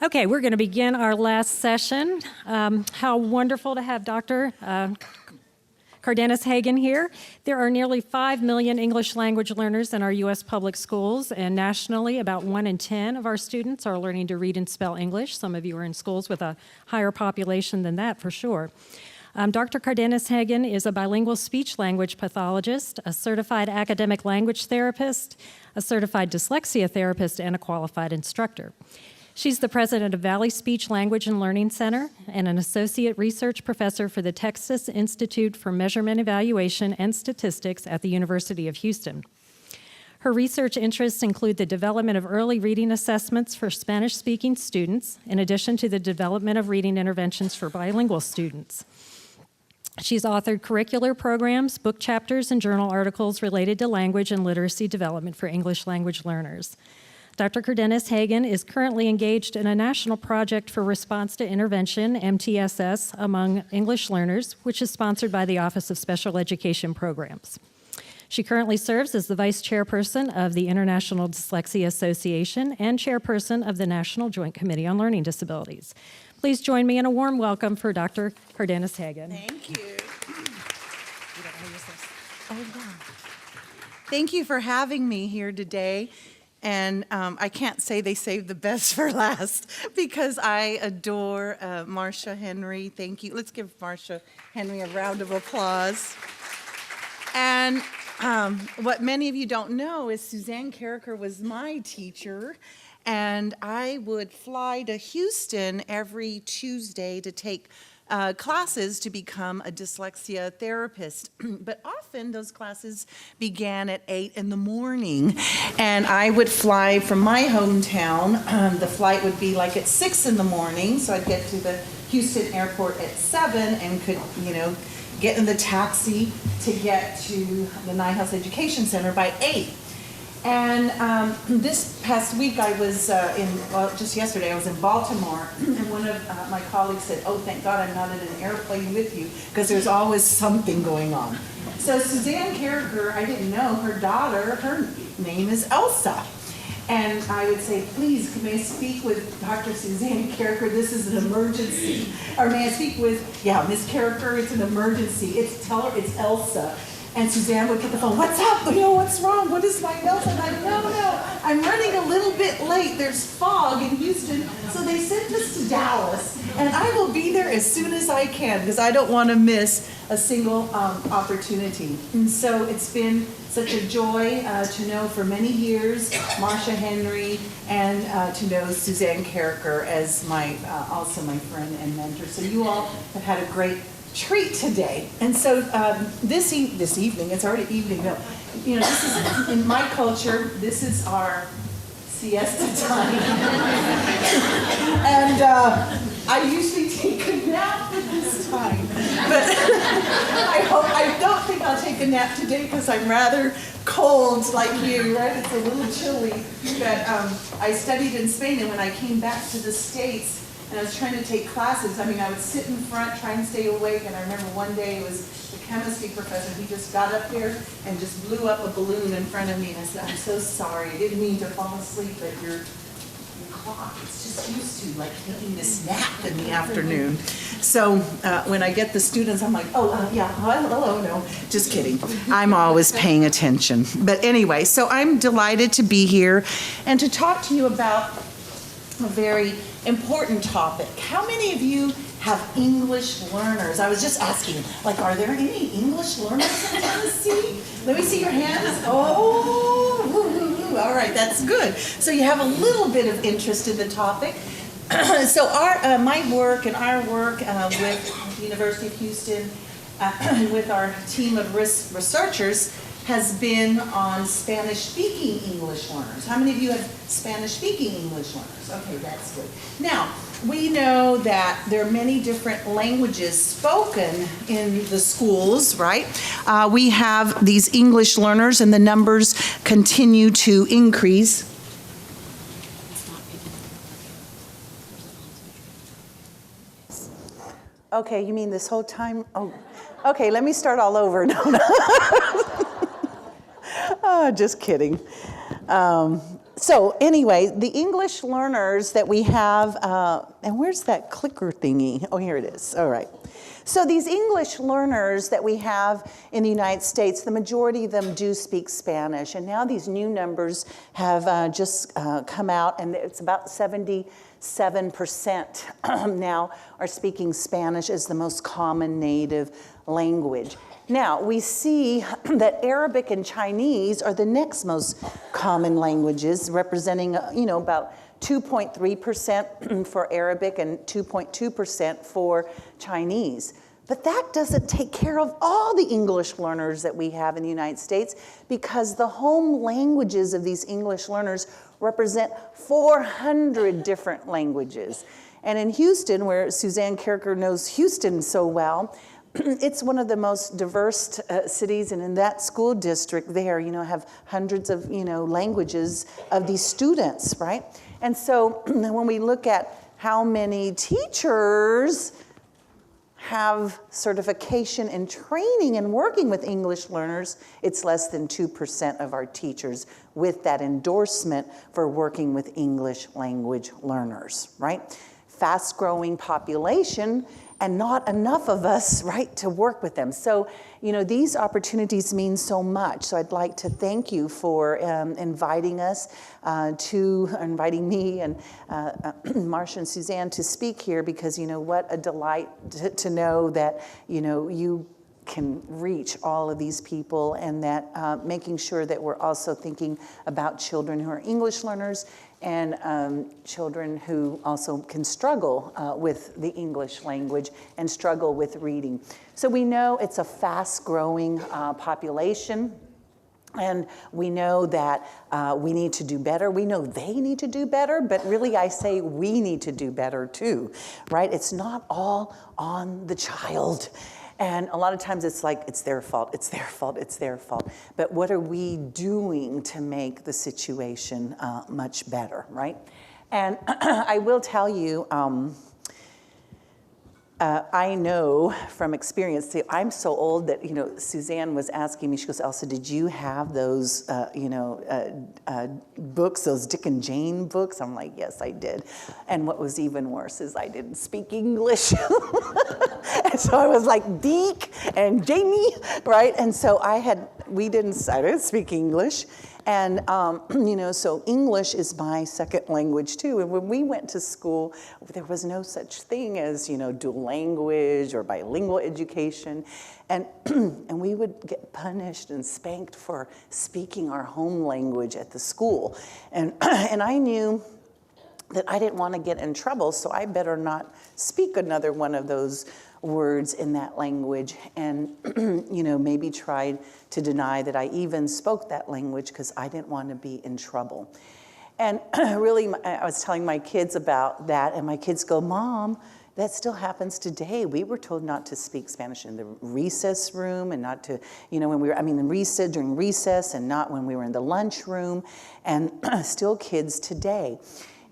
Okay, we're going to begin our last session. How wonderful to have Dr. Cardenas-Hagan here. There are nearly 5 million English language learners in our U.S. public schools, and nationally, about 1 in 10 of our students are learning to read and spell English. Some of you are in schools with a higher population than that, for sure. Dr. Cardenas-Hagan is a bilingual speech-language pathologist, a certified academic language therapist, a certified dyslexia therapist, and a qualified instructor. She's the president of Valley Speech, Language, and Learning Center and an associate research professor for the Texas Institute for Measurement Evaluation and Statistics at the University of Houston. Her research interests include the development of early reading assessments for Spanish-speaking students, in addition to the development of reading interventions for bilingual students. She's authored curricular programs, book chapters, and journal articles related to language and literacy development for English language learners. Dr. Cardenas-Hagan is currently engaged in a national project for response to intervention, MTSS, among English learners, which is sponsored by the Office of Special Education Programs. She currently serves as the vice chairperson of the International Dyslexia Association and chairperson of the National Joint Committee on Learning Disabilities. Please join me in a warm welcome for Dr. Cardenas-Hagan. Thank you. Thank you for having me here today. And I can't say they saved the best for last because I adore Marcia Henry. Thank you. Let's give Marcia Henry a round of applause. And what many of you don't know is Suzanne Carricker was my teacher, and I would fly to Houston every Tuesday to take classes to become a dyslexia therapist. But often those classes began at 8 in the morning, and I would fly from my hometown. The flight would be like at 6 in the morning, so I'd get to the Houston airport at 7 and could, get in the taxi to get to the Nye-House Education Center by 8. And this past week I was just yesterday I was in Baltimore, and one of my colleagues said, "Oh, thank God I'm not in an airplane with you, because there's always something going on." So Suzanne Carricker, I didn't know, her daughter, her name is Elsa. And I would say, "Please, may I speak with Dr. Suzanne Carricker? This is an emergency." Or may I speak with, Miss Carricker, it's an emergency. Tell her it's Elsa. And Suzanne would get the phone, "What's up? What's wrong? What is my Elsa?" And I'm, no, I'm running a little bit late. There's fog in Houston, so they sent us to Dallas. And I will be there as soon as I can, because I don't want to miss a single opportunity. And so it's been such a joy to know for many years Marcia Henry, and to know Suzanne Carricker as also my friend and mentor. So you all have had a great treat today. And so this evening, it's already evening, no, this is, in my culture, this is our siesta time. And I usually take a nap at this time, but I don't think I'll take a nap today because I'm rather cold like you, right? It's a little chilly. But I studied in Spain, and when I came back to the States, and I was trying to take classes, I would sit in front, try and stay awake, and I remember one day it was the chemistry professor, he just got up here and just blew up a balloon in front of me, and I said, "I'm so sorry, I didn't mean to fall asleep, but your clock, it's just used to taking this nap in the afternoon." So when I get the students, I'm like, hello, no, just kidding. I'm always paying attention. But anyway, so I'm delighted to be here and to talk to you about a very important topic. How many of you have English learners? I was just asking, are there any English learners in Tennessee? Let me see your hands. Oh, all right, that's good. So you have a little bit of interest in the topic. So my work and our work with the University of Houston, with our team of researchers, has been on Spanish-speaking English learners. How many of you have Spanish-speaking English learners? Okay, that's good. Now, we know that there are many different languages spoken in the schools, right? We have these English learners, and the numbers continue to increase. Okay, you mean this whole time? Oh, okay, let me start all over. No. Oh, just kidding. So anyway, the English learners that we have, and where's that clicker thingy? Oh, here it is. All right. So these English learners that we have in the United States, the majority of them do speak Spanish. And now these new numbers have just come out, and it's about 77% now are speaking Spanish as the most common native language. Now, we see that Arabic and Chinese are the next most common languages, representing, about 2.3% for Arabic and 2.2% for Chinese. But that doesn't take care of all the English learners that we have in the United States, because the home languages of these English learners represent 400 different languages. And in Houston, where Suzanne Carricker knows Houston so well, it's one of the most diverse cities, and in that school district there, have hundreds of, languages of these students, right? And so when we look at how many teachers have certification and training and working with English learners, it's less than 2% of our teachers with that endorsement for working with English language learners, right? Fast-growing population, and not enough of us, right, to work with them. So, these opportunities mean so much. So I'd like to thank you for inviting me and Marcia and Suzanne to speak here, because what a delight to know that, you can reach all of these people, and that making sure that we're also thinking about children who are English learners and children who also can struggle with the English language and struggle with reading. So we know it's a fast-growing population, and we know that we need to do better. We know they need to do better, but really I say we need to do better too, right? It's not all on the child. And a lot of times it's like, it's their fault, it's their fault, it's their fault. But what are we doing to make the situation much better, right? And I will tell you, I know from experience, I'm so old that, Suzanne was asking me, she goes, Elsa, did you have those, books, those Dick and Jane books? I'm like, yes, I did. And what was even worse is I didn't speak English. And so I was like, Dick and Jamie, right? And so I didn't speak English. And, so English is my second language too. And when we went to school, there was no such thing as, dual language or bilingual education. And, and we would get punished and spanked for speaking our home language at the school. And, and I knew that I didn't want to get in trouble, so I better not speak another one of those words in that language, and maybe tried to deny that I even spoke that language because I didn't want to be in trouble. And really, I was telling my kids about that, and my kids go, Mom, that still happens today. We were told not to speak Spanish in the recess room, and not to, when we were, during recess, and not when we were in the lunchroom, and still kids today.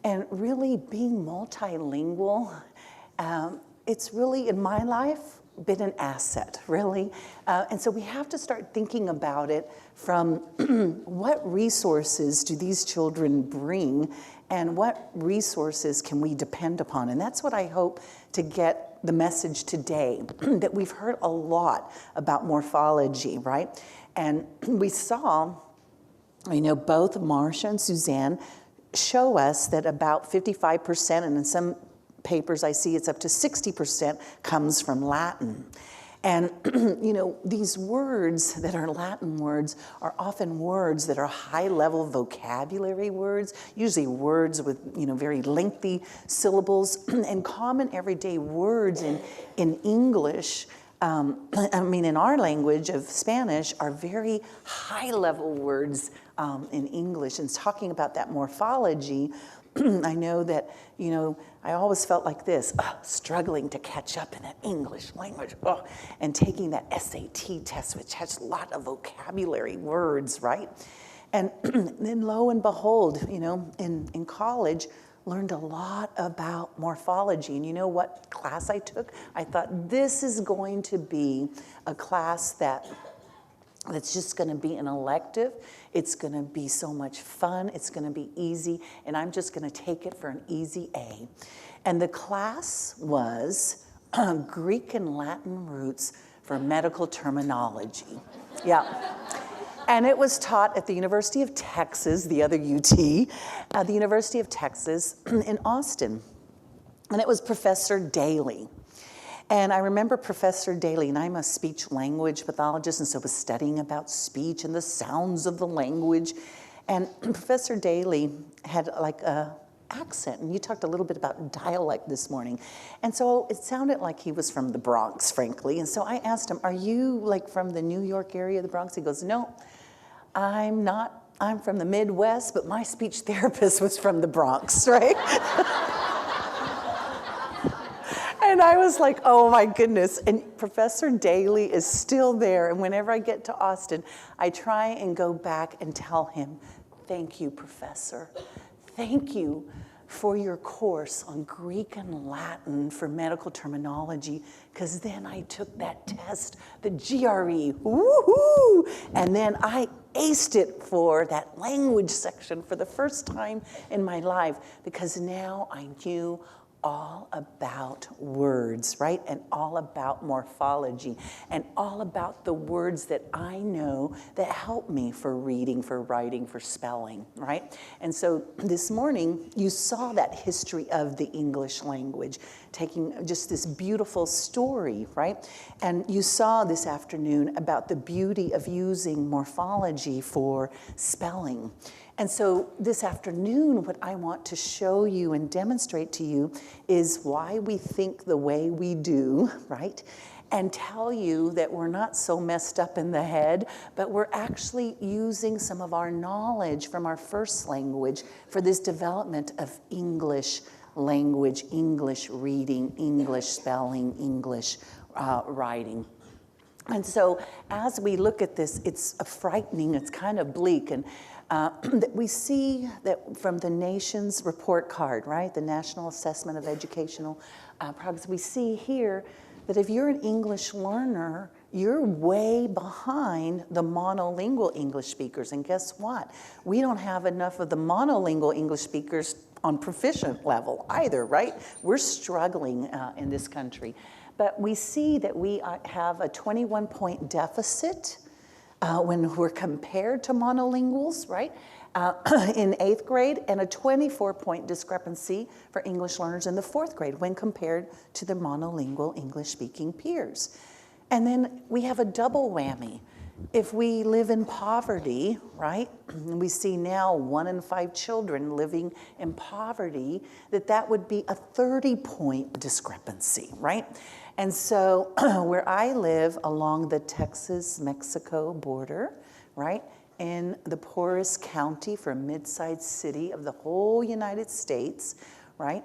And really being multilingual, it's really, in my life, been an asset, really. And so we have to start thinking about it from what resources do these children bring, and what resources can we depend upon? And that's what I hope to get the message today, that we've heard a lot about morphology, right? And we saw, both Marcia and Suzanne show us that about 55%, and in some papers I see it's up to 60%, comes from Latin. And these words that are Latin words are often words that are high-level vocabulary words, usually words with very lengthy syllables, and common everyday words in English, in our language of Spanish, are very high-level words in English. And talking about that morphology, I know that, I always felt like this, struggling to catch up in that English language, and taking that SAT test, which has a lot of vocabulary words, right? And then lo and behold, in college, learned a lot about morphology. And you know what class I took? I thought, this is going to be a class that It's just going to be an elective. It's going to be so much fun. It's going to be easy. And I'm just going to take it for an easy A. And the class was Greek and Latin roots for medical terminology. Yeah. And it was taught at the University of Texas, the other UT, the University of Texas in Austin. And it was Professor Daly. And I remember Professor Daly, and I'm a speech language pathologist, and so was studying about speech and the sounds of the language. And Professor Daly had like a accent, and you talked a little bit about dialect this morning. And so it sounded like he was from the Bronx, frankly. And so I asked him, are you like from the New York area of the Bronx? He goes, no, I'm not. I'm from the Midwest, but my speech therapist was from the Bronx, right? And I was like, oh my goodness. And Professor Daly is still there. And whenever I get to Austin, I try and go back and tell him, thank you, Professor. Thank you for your course on Greek and Latin for medical terminology, because then I took that test, the GRE, woohoo! And then I aced it for that language section for the first time in my life, because now I knew all about words, right? And all about morphology, and all about the words that I know that help me for reading, for writing, for spelling, right? And so this morning, you saw that history of the English language, taking just this beautiful story, right? And you saw this afternoon about the beauty of using morphology for spelling. And so this afternoon, what I want to show you and demonstrate to you is why we think the way we do, right? And tell you that we're not so messed up in the head, but we're actually using some of our knowledge from our first language for this development of English language, English reading, English spelling, English writing. And so as we look at this, it's frightening, it's kind of bleak, and that we see that from the nation's report card, right, the National Assessment of Educational Progress, we see here that if you're an English learner, you're way behind the monolingual English speakers. And guess what? We don't have enough of the monolingual English speakers on proficient level either, right? We're struggling in this country. But we see that we have a 21-point deficit when we're compared to monolinguals, right? In 8th grade, and a 24-point discrepancy for English learners in the 4th grade when compared to the monolingual English-speaking peers. And then we have a double whammy. If we live in poverty, right, and we see now 1 in 5 children living in poverty, that would be a 30-point discrepancy, right? And so where I live along the Texas-Mexico border, right, in the poorest county for a mid-sized city of the whole United States, right?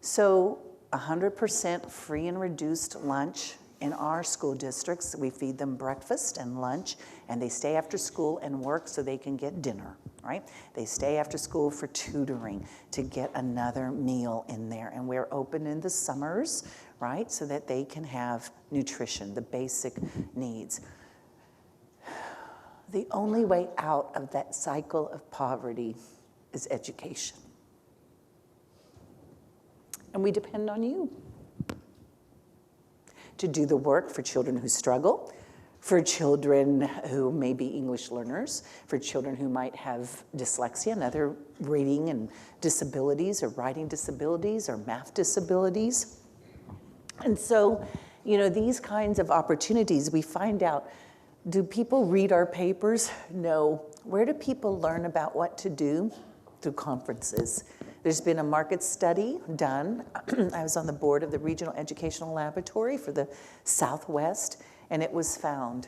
So 100% free and reduced lunch in our school districts. We feed them breakfast and lunch, and they stay after school and work so they can get dinner, right? They stay after school for tutoring to get another meal in there. And we're open in the summers, right, so that they can have nutrition, the basic needs. The only way out of that cycle of poverty is education. And we depend on you to do the work for children who struggle, for children who may be English learners, for children who might have dyslexia and other reading and disabilities or writing disabilities or math disabilities. And so, you know, these kinds of opportunities, we find out, do people read our papers? No. Where do people learn about what to do? Through conferences. There's been a market study done. I was on the board of the Regional Educational Laboratory for the Southwest, and it was found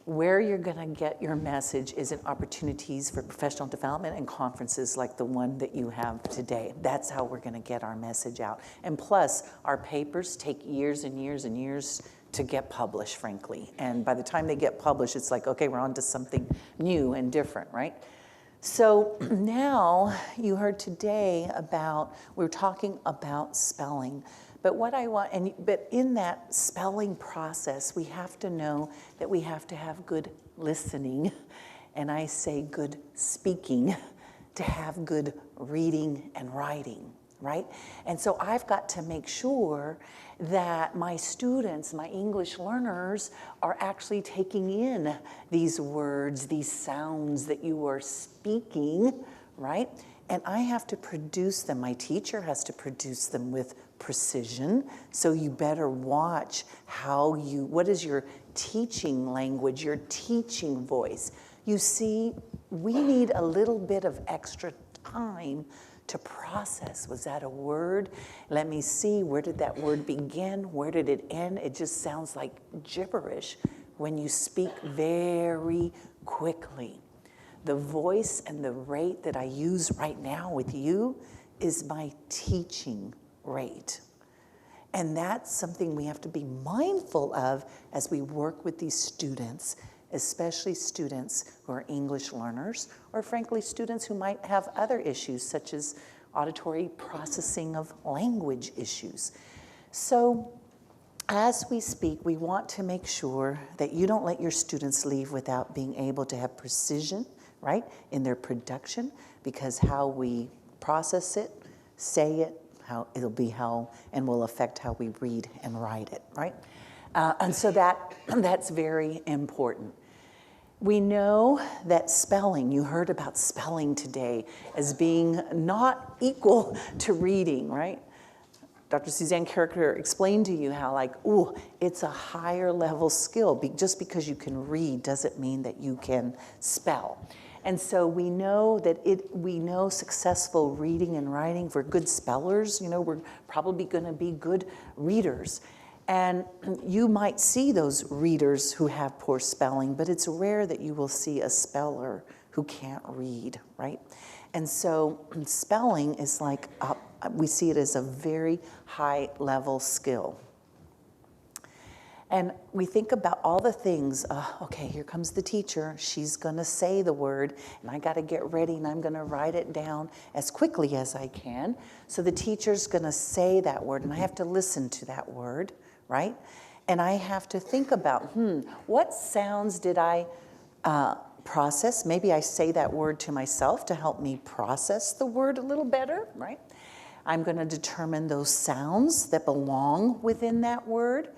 where you're going to get your message is in opportunities for professional development and conferences like the one that you have today. That's how we're going to get our message out. And plus, our papers take years and years and years to get published, frankly. And by the time they get published, it's like, okay, we're on to something new and different, right? So now you heard today about, we're talking about spelling, But what I want, but in that spelling process, we have to know that we have to have good listening, and I say good speaking, to have good reading and writing, right? And so I've got to make sure that my students, my English learners, are actually taking in these words, these sounds that you are speaking, right? And I have to produce them. My teacher has to produce them with precision. So you better watch what is your teaching language, your teaching voice. You see, we need a little bit of extra time to process. Was that a word? Let me see, where did that word begin? Where did it end? It just sounds like gibberish when you speak very quickly. The voice and the rate that I use right now with you is my teaching rate. And that's something we have to be mindful of as we work with these students, especially students who are English learners, or frankly, students who might have other issues, such as auditory processing of language issues. So as we speak, we want to make sure that you don't let your students leave without being able to have precision, right, in their production, because how we process it, say it, and will affect how we read and write it, right? And so that's very important. We know that spelling, you heard about spelling today as being not equal to reading, right? Dr. Suzanne Carricker explained to you how it's a higher level skill. Just because you can read doesn't mean that you can spell. And so we know successful reading and writing for good spellers, we're probably gonna be good readers. And you might see those readers who have poor spelling, but it's rare that you will see a speller who can't read, right? And so spelling is we see it as a very high level skill. And we think about all the things, okay, here comes the teacher, she's gonna say the word, and I gotta get ready and I'm gonna write it down as quickly as I can. So the teacher's gonna say that word, and I have to listen to that word, right? And I have to think about, what sounds did I process? Maybe I say that word to myself to help me process the word a little better, right? I'm gonna determine those sounds that belong within that word.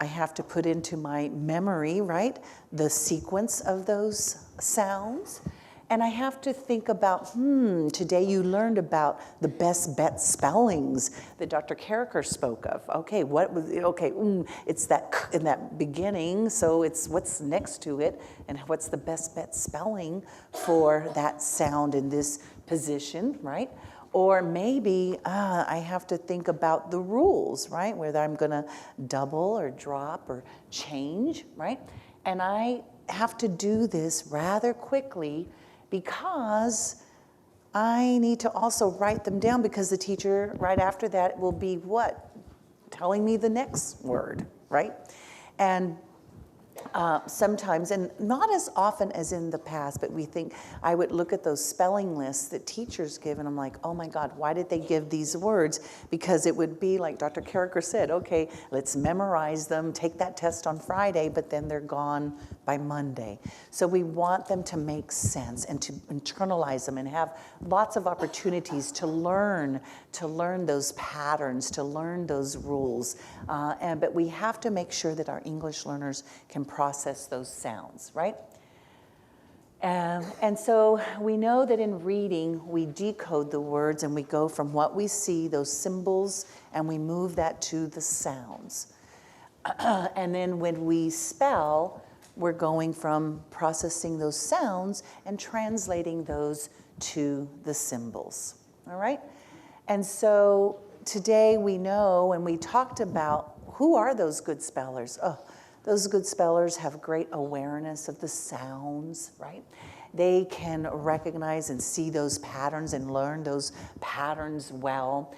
I have to put into my memory, right, the sequence of those sounds. And I have to think about, today you learned about the best bet spellings that Dr. Carricker spoke of. Okay, it's that k in that beginning, so it's what's next to it, and what's the best bet spelling for that sound in this position, right? Or maybe I have to think about the rules, right? Whether I'm gonna double or drop or change, right? And I have to do this rather quickly because I need to also write them down, because the teacher right after that will be what? Telling me the next word, right? And sometimes, and not as often as in the past, but I would look at those spelling lists that teachers give, and I'm like, oh my God, why did they give these words? Because it would be like Dr. Carricker said, okay, let's memorize them, take that test on Friday, but then they're gone by Monday. So we want them to make sense and to internalize them and have lots of opportunities to learn those patterns, to learn those rules. But we have to make sure that our English learners can process those sounds, right? And so we know that in reading, we decode the words and we go from what we see, those symbols, and we move that to the sounds. And then when we spell, we're going from processing those sounds and translating those to the symbols, all right? And so today we know, and we talked about, who are those good spellers? Those good spellers have great awareness of the sounds, right? They can recognize and see those patterns and learn those patterns well.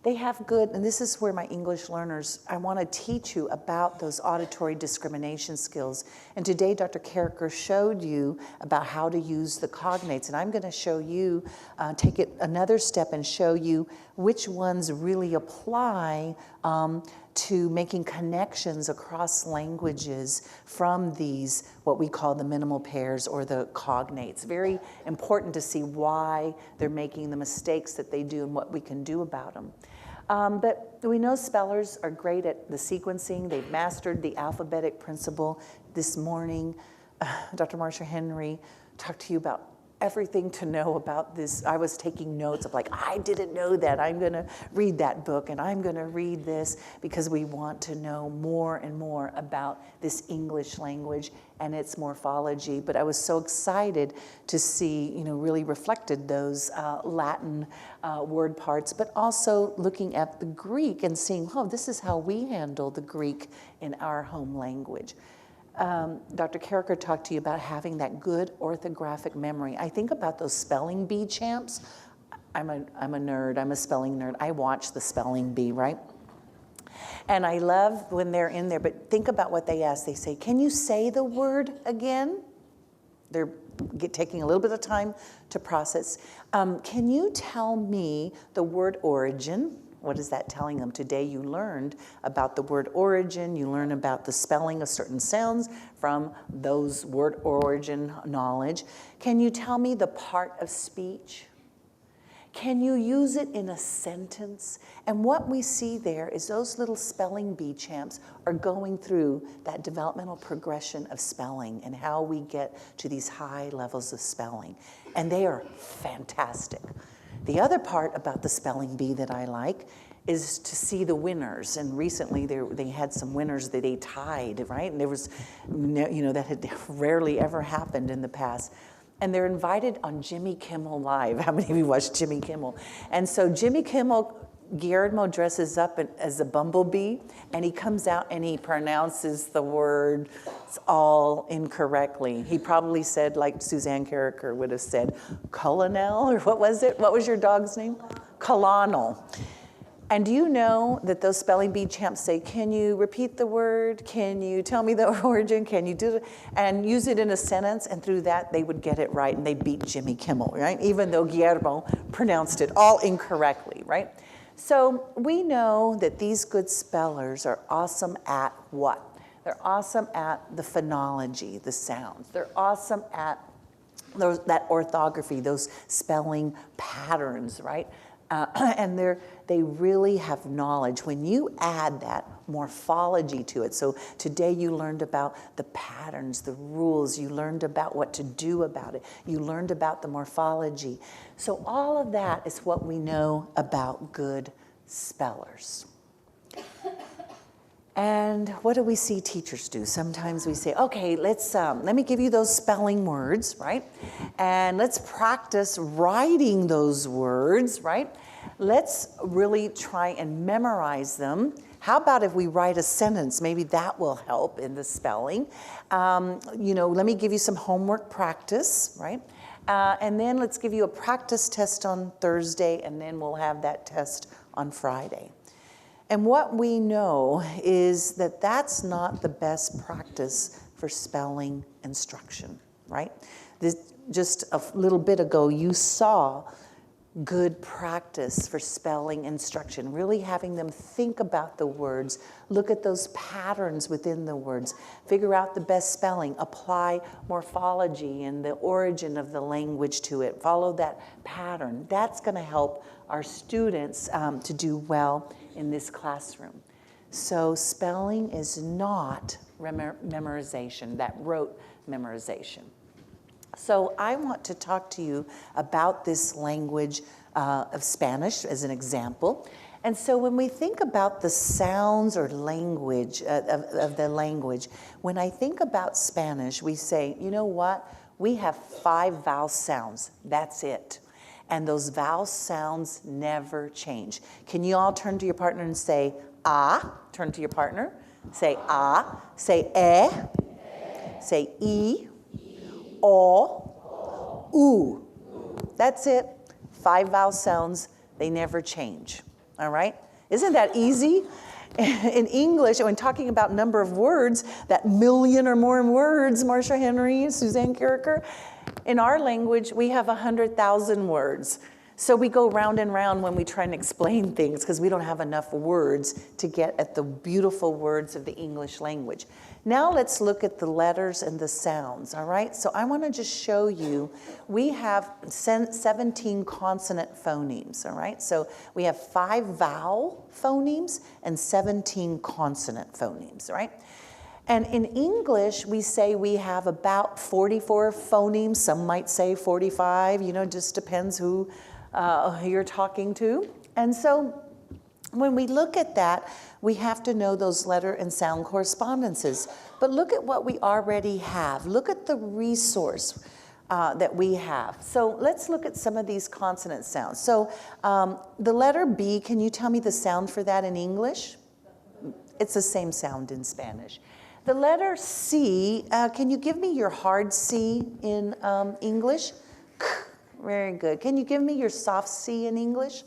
They have good, and this is where my English learners, I want to teach you about those auditory discrimination skills. And today, Dr. Carricker showed you about how to use the cognates, and I'm going to show you, take it another step and show you which ones really apply to making connections across languages from these, what we call the minimal pairs or the cognates. Very important to see why they're making the mistakes that they do and what we can do about them. But we know spellers are great at the sequencing. They've mastered the alphabetic principle. This morning, Dr. Marcia Henry talked to you about everything to know about this. I was taking notes of like, I didn't know that. I'm going to read that book and I'm going to read this because we want to know more and more about this English language and its morphology. But I was so excited to see, really reflected those Latin word parts, but also looking at the Greek and seeing, oh, this is how we handle the Greek in our home language. Dr. Carricker talked to you about having that good orthographic memory. I think about those spelling bee champs. I'm a nerd, I'm a spelling nerd. I watch the spelling bee, right? And I love when they're in there, but think about what they ask. They say, can you say the word again? They're taking a little bit of time to process. Can you tell me the word origin? What is that telling them? Today you learned about the word origin, you learn about the spelling of certain sounds from those word origin knowledge. Can you tell me the part of speech? Can you use it in a sentence? And what we see there is those little spelling bee champs are going through that developmental progression of spelling and how we get to these high levels of spelling. And they are fantastic. The other part about the spelling bee that I like is to see the winners. And recently they had some winners that they tied, right? And there was, that had rarely ever happened in the past. And they're invited on Jimmy Kimmel Live. How many of you watch Jimmy Kimmel? And so Jimmy Kimmel, Guillermo dresses up as a bumblebee, and he comes out and he pronounces the words all incorrectly. He probably said, like Suzanne Carricker would have said, colonel, or what was it? What was your dog's name? Colonel. And do you know that those spelling bee champs say, can you repeat the word? Can you tell me the origin? Can you do it? And use it in a sentence, and through that they would get it right, and they beat Jimmy Kimmel, right? Even though Guillermo pronounced it all incorrectly, right? So we know that these good spellers are awesome at what? They're awesome at the phonology, the sounds. They're awesome at that orthography, those spelling patterns, right? And they really have knowledge. When you add that morphology to it, so today you learned about the patterns, the rules, you learned about what to do about it, you learned about the morphology. So all of that is what we know about good spellers. And what do we see teachers do? Sometimes we say, okay, let me give you those spelling words, right? And let's practice writing those words, right? Let's really try and memorize them. How about if we write a sentence? Maybe that will help in the spelling. Let me give you some homework practice, right? And then let's give you a practice test on Thursday, and then we'll have that test on Friday. And what we know is that that's not the best practice for spelling instruction, right? Just a little bit ago, you saw good practice for spelling instruction, really having them think about the words, look at those patterns within the words, figure out the best spelling, apply morphology and the origin of the language to it, follow that pattern. That's going to help our students to do well in this classroom. So spelling is not memorization, that rote memorization. So I want to talk to you about this language of Spanish as an example. And so when we think about the sounds or language of the language, when I think about Spanish, we say, you know what? We have 5 vowel sounds. That's it. And those vowel sounds never change. Can you all turn to your partner and say, ah? Turn to your partner. Say ah. Say say e. O, oo. That's it. 5 vowel sounds, they never change. all right? Isn't that easy? In English, when talking about number of words, that million or more words, Marcia Henry, Suzanne Carricker, in our language, we have 100,000 words. So we go round and round when we try and explain things because we don't have enough words to get at the beautiful words of the English language. Now let's look at the letters and the sounds, all right? So I want to just show you, we have 17 consonant phonemes, all right? So we have 5 vowel phonemes and 17 consonant phonemes, right? And in English, we say we have about 44 phonemes. Some might say 45, you know, just depends who you're talking to. And so when we look at that, we have to know those letter and sound correspondences. But look at what we already have. Look at the resource that we have. So let's look at some of these consonant sounds. So the letter B, can you tell me the sound for that in English? It's the same sound in Spanish. The letter C, can you give me your hard C in English? Very good. Can you give me your soft C in English?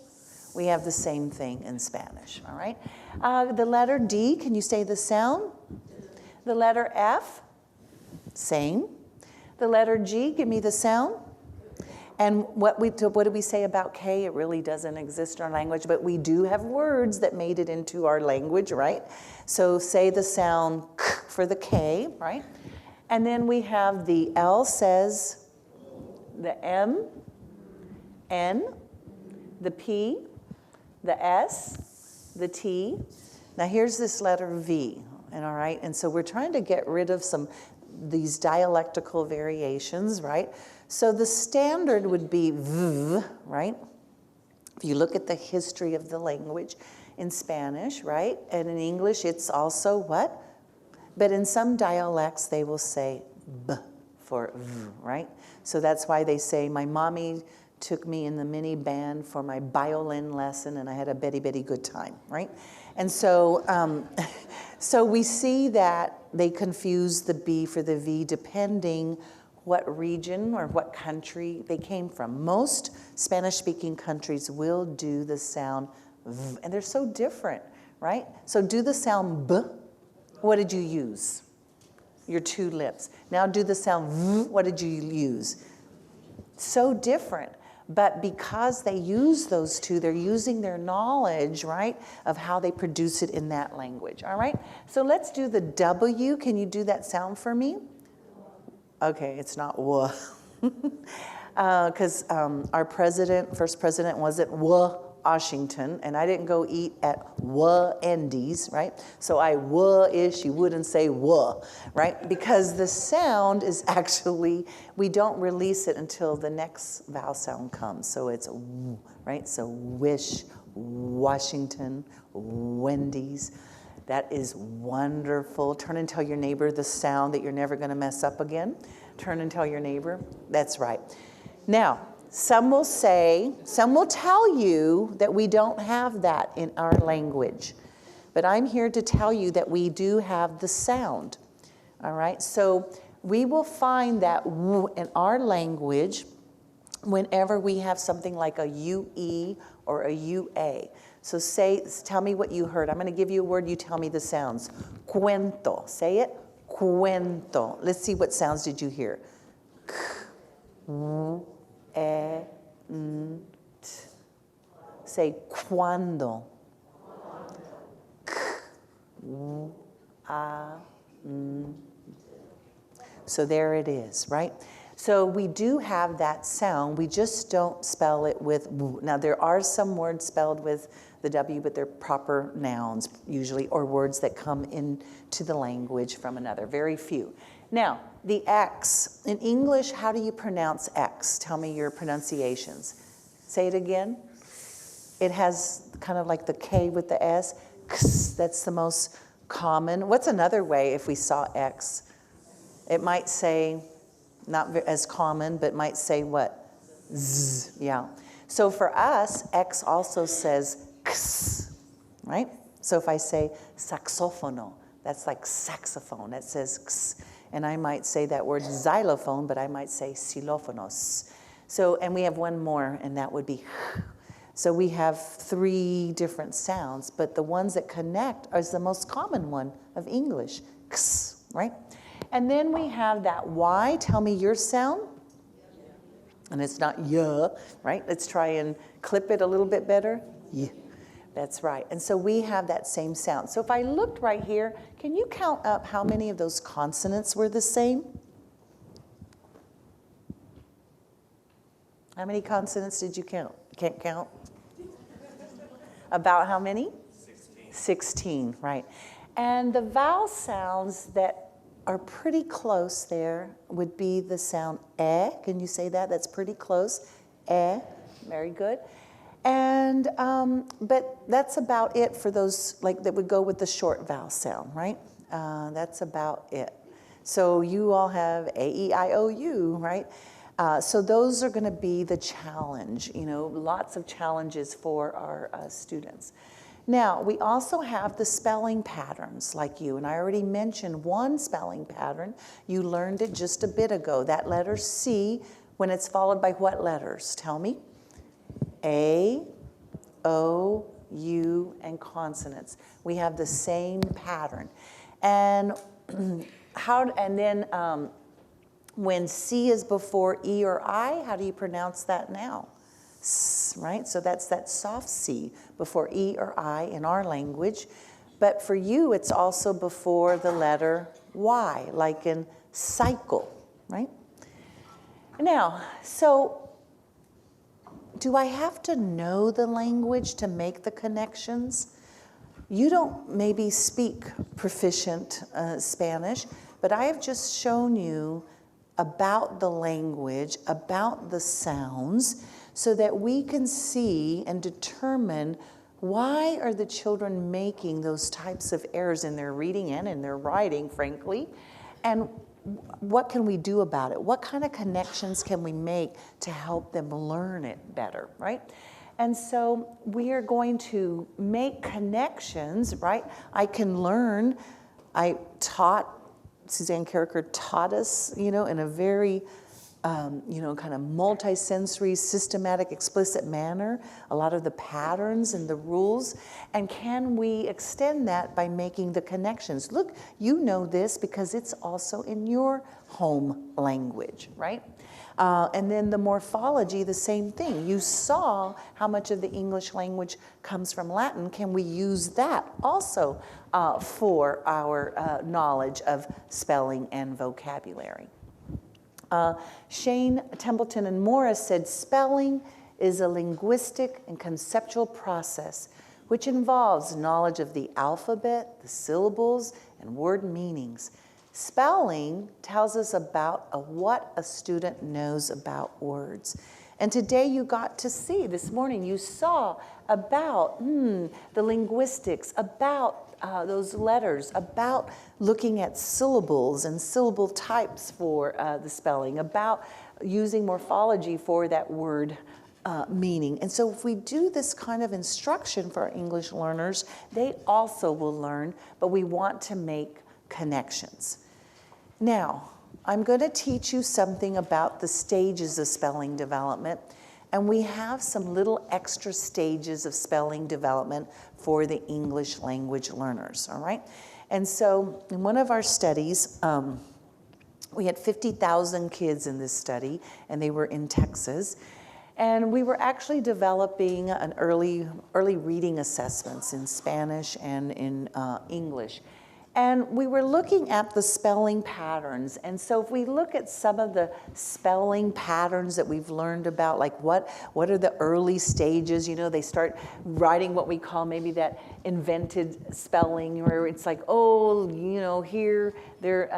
We have the same thing in Spanish, all right? The letter D, can you say the sound? The letter F, same. The letter G, give me the sound. And what do we say about K? It really doesn't exist in our language, but we do have words that made it into our language, right? So say the sound K for the K, right? And then we have the L says the M, N, the P, the S, the T. Now here's this letter V, and all right? And so we're trying to get rid of these dialectical variations, right? So the standard would be V, right? If you look at the history of the language in Spanish, right? And in English, it's also what? But in some dialects, they will say B for V, right? So that's why they say, my mommy took me in the mini band for my violin lesson, and I had a very, very good time, right? And so, so we see that they confuse the B for the V depending what region or what country they came from. Most Spanish-speaking countries will do the sound V, and they're so different, right? So do the sound B. What did you use? Your 2 lips. Now do the sound V. What did you use? So different. But because they use those 2, they're using their knowledge, right, of how they produce it in that language, all right? So let's do the W. Can you do that sound for me? Okay, it's not W. Because our first president wasn't Washington, and I didn't go eat at Wendy's, right? So I ish, you wouldn't say right? Because the sound is actually, we don't release it until the next vowel sound comes. So it's w, right? So wish, Washington, Wendy's. That is wonderful. Turn and tell your neighbor the sound that you're never going to mess up again. Turn and tell your neighbor. That's right. Now, some will tell you that we don't have that in our language. But I'm here to tell you that we do have the sound. All right? So we will find that w in our language whenever we have something like a UE or a UA. So tell me what you heard. I'm going to give you a word, you tell me the sounds. Cuento. Say it. Cuento. Let's see, what sounds did you hear? K, w, e, n, t. Say cuando. K, w, a, n. So there it is, right? So we do have that sound, we just don't spell it with w. Now there are some words spelled with the W, but they're proper nouns usually, or words that come into the language from another, very few. Now, the X, in English, how do you pronounce X? Tell me your pronunciations. Say it again. It has kind of like the K with the S. X, that's the most common. What's another way if we saw X? It might say, not as common, but might say what? Z, yeah. So for us, X also says X, right? So if I say saxofono, that's like saxophone, that says X. And I might say that word xylophone, but I might say xylophonos. So, and we have one more, and that would be So we have 3 different sounds, but the ones that connect is the most common one of English, ks, right? And then we have that Y. Tell me your sound. And it's not yeah, right? Let's try and clip it a little bit better. Yeah, that's right. And so we have that same sound. So if I looked right here, can you count up how many of those consonants were the same? How many consonants did you count? Can't count? About how many? 16. 16, right. And the vowel sounds that are pretty close there would be the sound eh. Can you say that? That's pretty close. Eh, very good. And, but that's about it for those, like, that would go with the short vowel sound, right? That's about it. So you all have A, E, I, O, U, right? So those are going to be the challenge, you know, lots of challenges for our students. Now, we also have the spelling patterns like you, and I already mentioned one spelling pattern. You learned it just a bit ago, that letter C, when it's followed by what letters? Tell me. A, O, U, and consonants. We have the same pattern. And when C is before E or I, how do you pronounce that now? S, right? So that's that soft C before E or I in our language. But for you, it's also before the letter Y, like in cycle, right? Now, so do I have to know the language to make the connections? You don't maybe speak proficient Spanish, but I have just shown you about the language, about the sounds, so that we can see and determine why are the children making those types of errors in their reading and in their writing, frankly, and what can we do about it? What kind of connections can we make to help them learn it better, right? And so we are going to make connections, right? I can learn. Suzanne Carricker taught us, you know, in a very, kind of multi-sensory, systematic, explicit manner, a lot of the patterns and the rules. And can we extend that by making the connections? Look, you know this because it's also in your home language, right? And then the morphology, the same thing. You saw how much of the English language comes from Latin. Can we use that also for our knowledge of spelling and vocabulary? Shane, Templeton, and Morris said spelling is a linguistic and conceptual process which involves knowledge of the alphabet, the syllables, and word meanings. Spelling tells us about what a student knows about words. And today you got to see, this morning you saw about the linguistics, about those letters, about looking at syllables and syllable types for the spelling, about using morphology for that word meaning. And so if we do this kind of instruction for our English learners, they also will learn, but we want to make connections. Now, I'm going to teach you something about the stages of spelling development, and we have some little extra stages of spelling development for the English language learners, all right? And so in one of our studies, we had 50,000 kids in this study, and they were in Texas. And we were actually developing an early reading assessments in Spanish and in English. And we were looking at the spelling patterns. And so if we look at some of the spelling patterns that we've learned about, like what are the early stages, you know, they start writing what we call maybe that invented spelling, where it's like, oh, you know, here they're,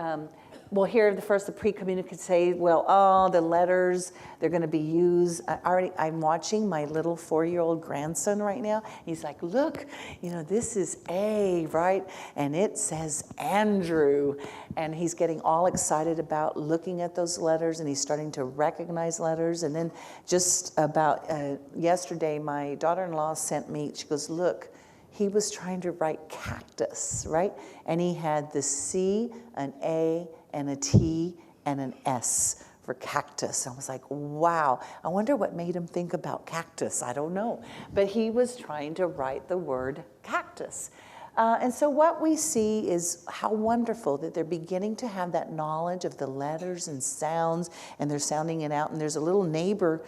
here the pre-communicative say, the letters, they're going to be used. I'm watching my little 4-year-old grandson right now. He's like, look, you know, this is A, right? And it says Andrew. And he's getting all excited about looking at those letters, and he's starting to recognize letters. And then just about yesterday, my daughter-in-law sent me, she goes, look, he was trying to write cactus, right? And he had the C, an A, and a T, and an S for cactus. I was like, wow, I wonder what made him think about cactus. I don't know. But he was trying to write the word cactus. And so what we see is how wonderful that they're beginning to have that knowledge of the letters and sounds, and they're sounding it out. And there's a little neighbor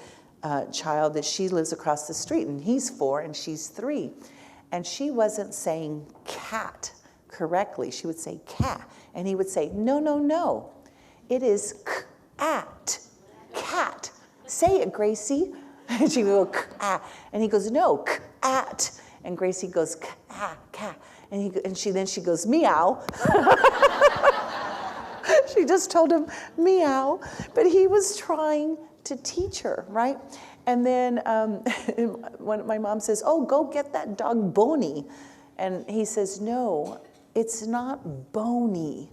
child that she lives across the street, and he's 4 and she's 3. And she wasn't saying cat correctly. She would say cat. And he would say, no, no, no. It is cat, cat. Say it, Gracie. And she would go, cat. And he goes, no, cat. And Gracie goes, cat, cat. And she goes, meow. She just told him meow. But he was trying to teach her, right? And then when my mom says, oh, go get that dog Boney. And he says, no, it's not Boney.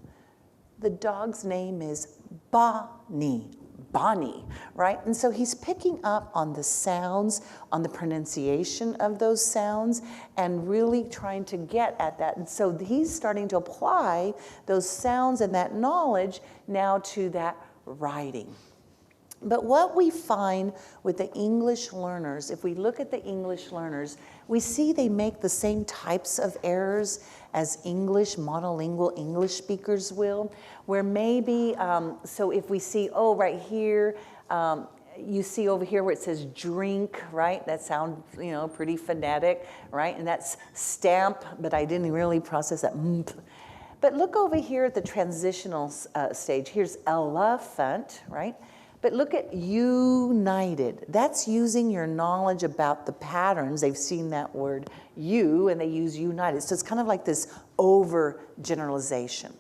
The dog's name is Bonnie. Bonnie, right? And so he's picking up on the sounds, on the pronunciation of those sounds, and really trying to get at that. And so he's starting to apply those sounds and that knowledge now to that writing. But what we find with the English learners, if we look at the English learners, we see they make the same types of errors as English, monolingual English speakers will, where maybe, so if we see, oh, right here, you see over here where it says drink, right? That sounds, you know, pretty phonetic, right? And that's stamp, but I didn't really process that. But look over here at the transitional stage. Here's elephant, right? But look at united. That's using your knowledge about the patterns. They've seen that word you, and they use united. So it's kind of like this overgeneralization.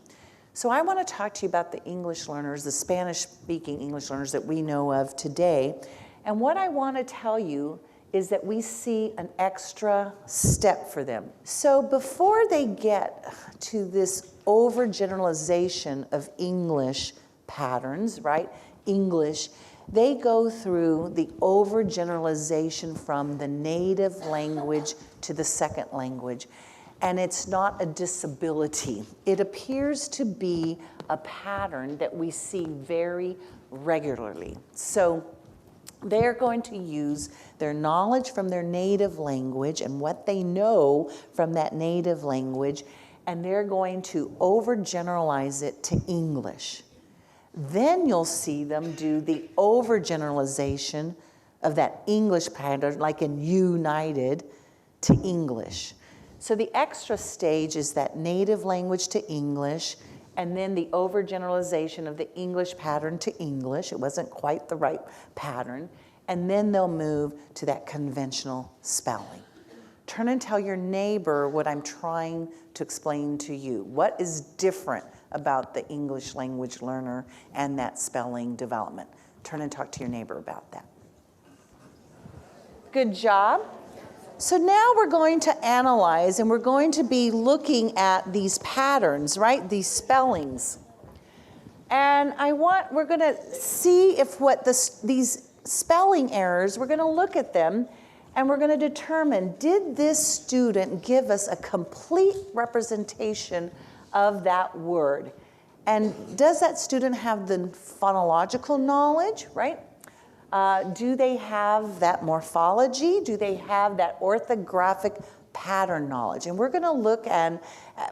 So I want to talk to you about the English learners, the Spanish-speaking English learners that we know of today. And what I want to tell you is that we see an extra step for them. So before they get to this overgeneralization of English patterns, right? English, they go through the overgeneralization from the native language to the second language. And it's not a disability. It appears to be a pattern that we see very regularly. So they're going to use their knowledge from their native language and what they know from that native language, and they're going to overgeneralize it to English. Then you'll see them do the overgeneralization of that English pattern, like in united, to English. So the extra stage is that native language to English, and then the overgeneralization of the English pattern to English. It wasn't quite the right pattern. And then they'll move to that conventional spelling. Turn and tell your neighbor what I'm trying to explain to you. What is different about the English language learner and that spelling development? Turn and talk to your neighbor about that. Good job. So now we're going to analyze, and we're going to be looking at these patterns, right? These spellings. And we're going to see if these spelling errors, we're going to look at them, and we're going to determine, did this student give us a complete representation of that word? And does that student have the phonological knowledge, right? Do they have that morphology? Do they have that orthographic pattern knowledge? And we're going to look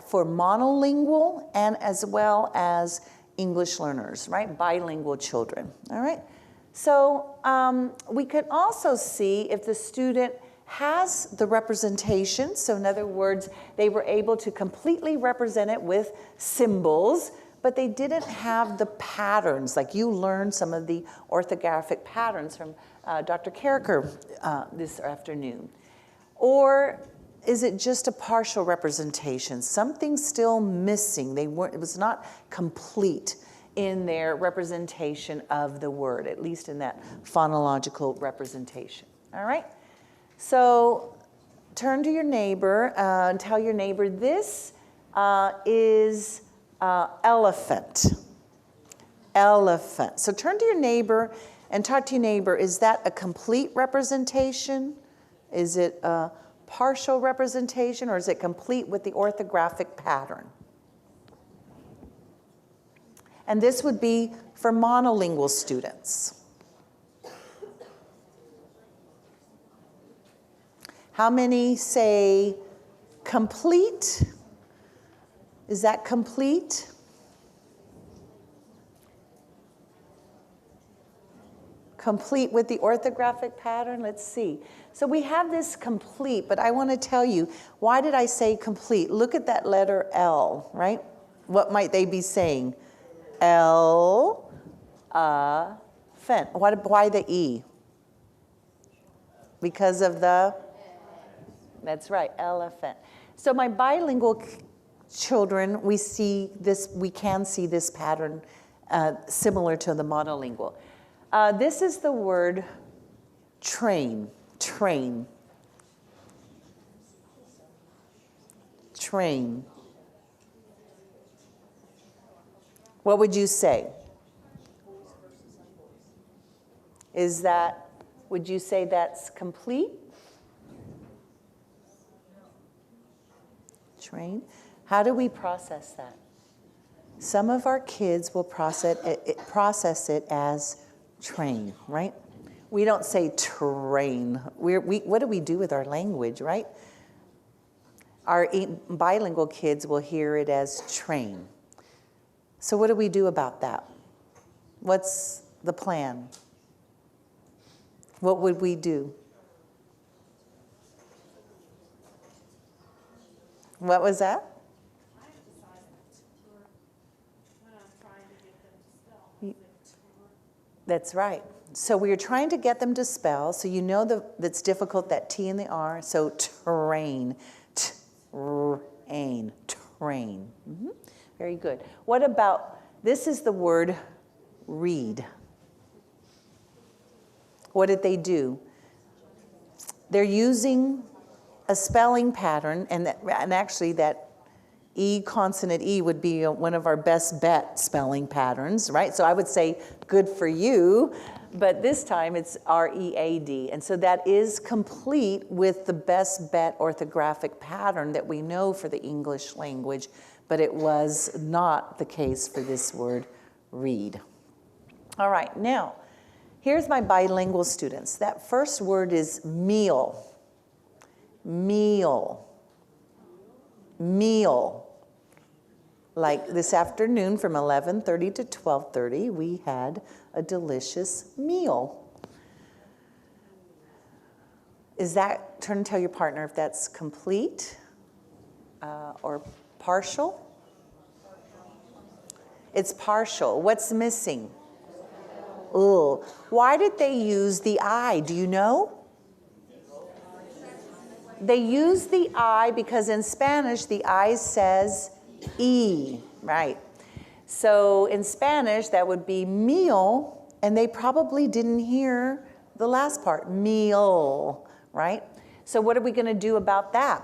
for monolingual and as well as English learners, right? Bilingual children, all right? So we could also see if the student has the representation. So in other words, they were able to completely represent it with symbols, but they didn't have the patterns. Like you learned some of the orthographic patterns from Dr. Carricker this afternoon. Or is it just a partial representation? Something's still missing. It was not complete in their representation of the word, at least in that phonological representation. All right? So turn to your neighbor and tell your neighbor, this is elephant. Elephant. So turn to your neighbor and talk to your neighbor. Is that a complete representation? Is it a partial representation, or is it complete with the orthographic pattern? And this would be for monolingual students. How many say complete? Is that complete? Complete with the orthographic pattern? Let's see. So we have this complete, but I want to tell you, why did I say complete? Look at that letter L, right? What might they be saying? L, fen. Why the E? Because of the, that's right, elephant. So my bilingual children, we can see this pattern similar to the monolingual. This is the word train, train, train. What would you say? Would you say that's complete? Train. How do we process that? Some of our kids will process it as train, right? We don't say train. What do we do with our language, right? Our bilingual kids will hear it as train. So what do we do about that? What's the plan? What would we do? What was that? That's right. So we are trying to get them to spell. So you know that's difficult, that T and the R. So train, train, train. Mm-hmm. Very good. What about, this is the word read. What did they do? They're using a spelling pattern, and actually that E, consonant E, would be one of our best bet spelling patterns, right? So I would say good for you, but this time it's R-E-A-D. And so that is complete with the best bet orthographic pattern that we know for the English language, but it was not the case for this word read. All right, now, here's my bilingual students. That first word is meal. Meal. Meal. Like this afternoon from 11:30 to 12:30, we had a delicious meal. Is that, turn and tell your partner if that's complete or partial? It's partial. What's missing? Ooh. Why did they use the I? Do you know? They use the I because in Spanish, the I says E, right? So in Spanish, that would be meal, and they probably didn't hear the last part, meal, right? So what are we going to do about that?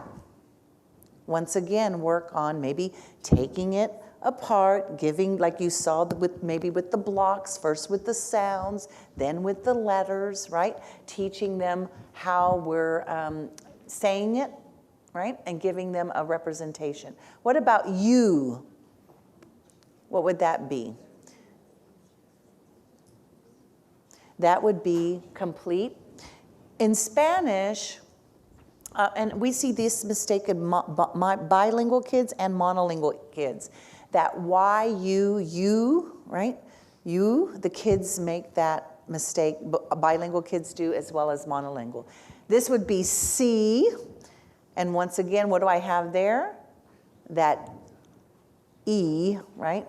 Once again, work on maybe taking it apart, giving, like you saw maybe with the blocks, first with the sounds, then with the letters, right? Teaching them how we're saying it, right? And giving them a representation. What about you? What would that be? That would be complete. In Spanish, and we see this mistake in bilingual kids and monolingual kids, that Y, you, right? You, the kids make that mistake, bilingual kids do as well as monolingual. This would be C, and once again, what do I have there? That E, right?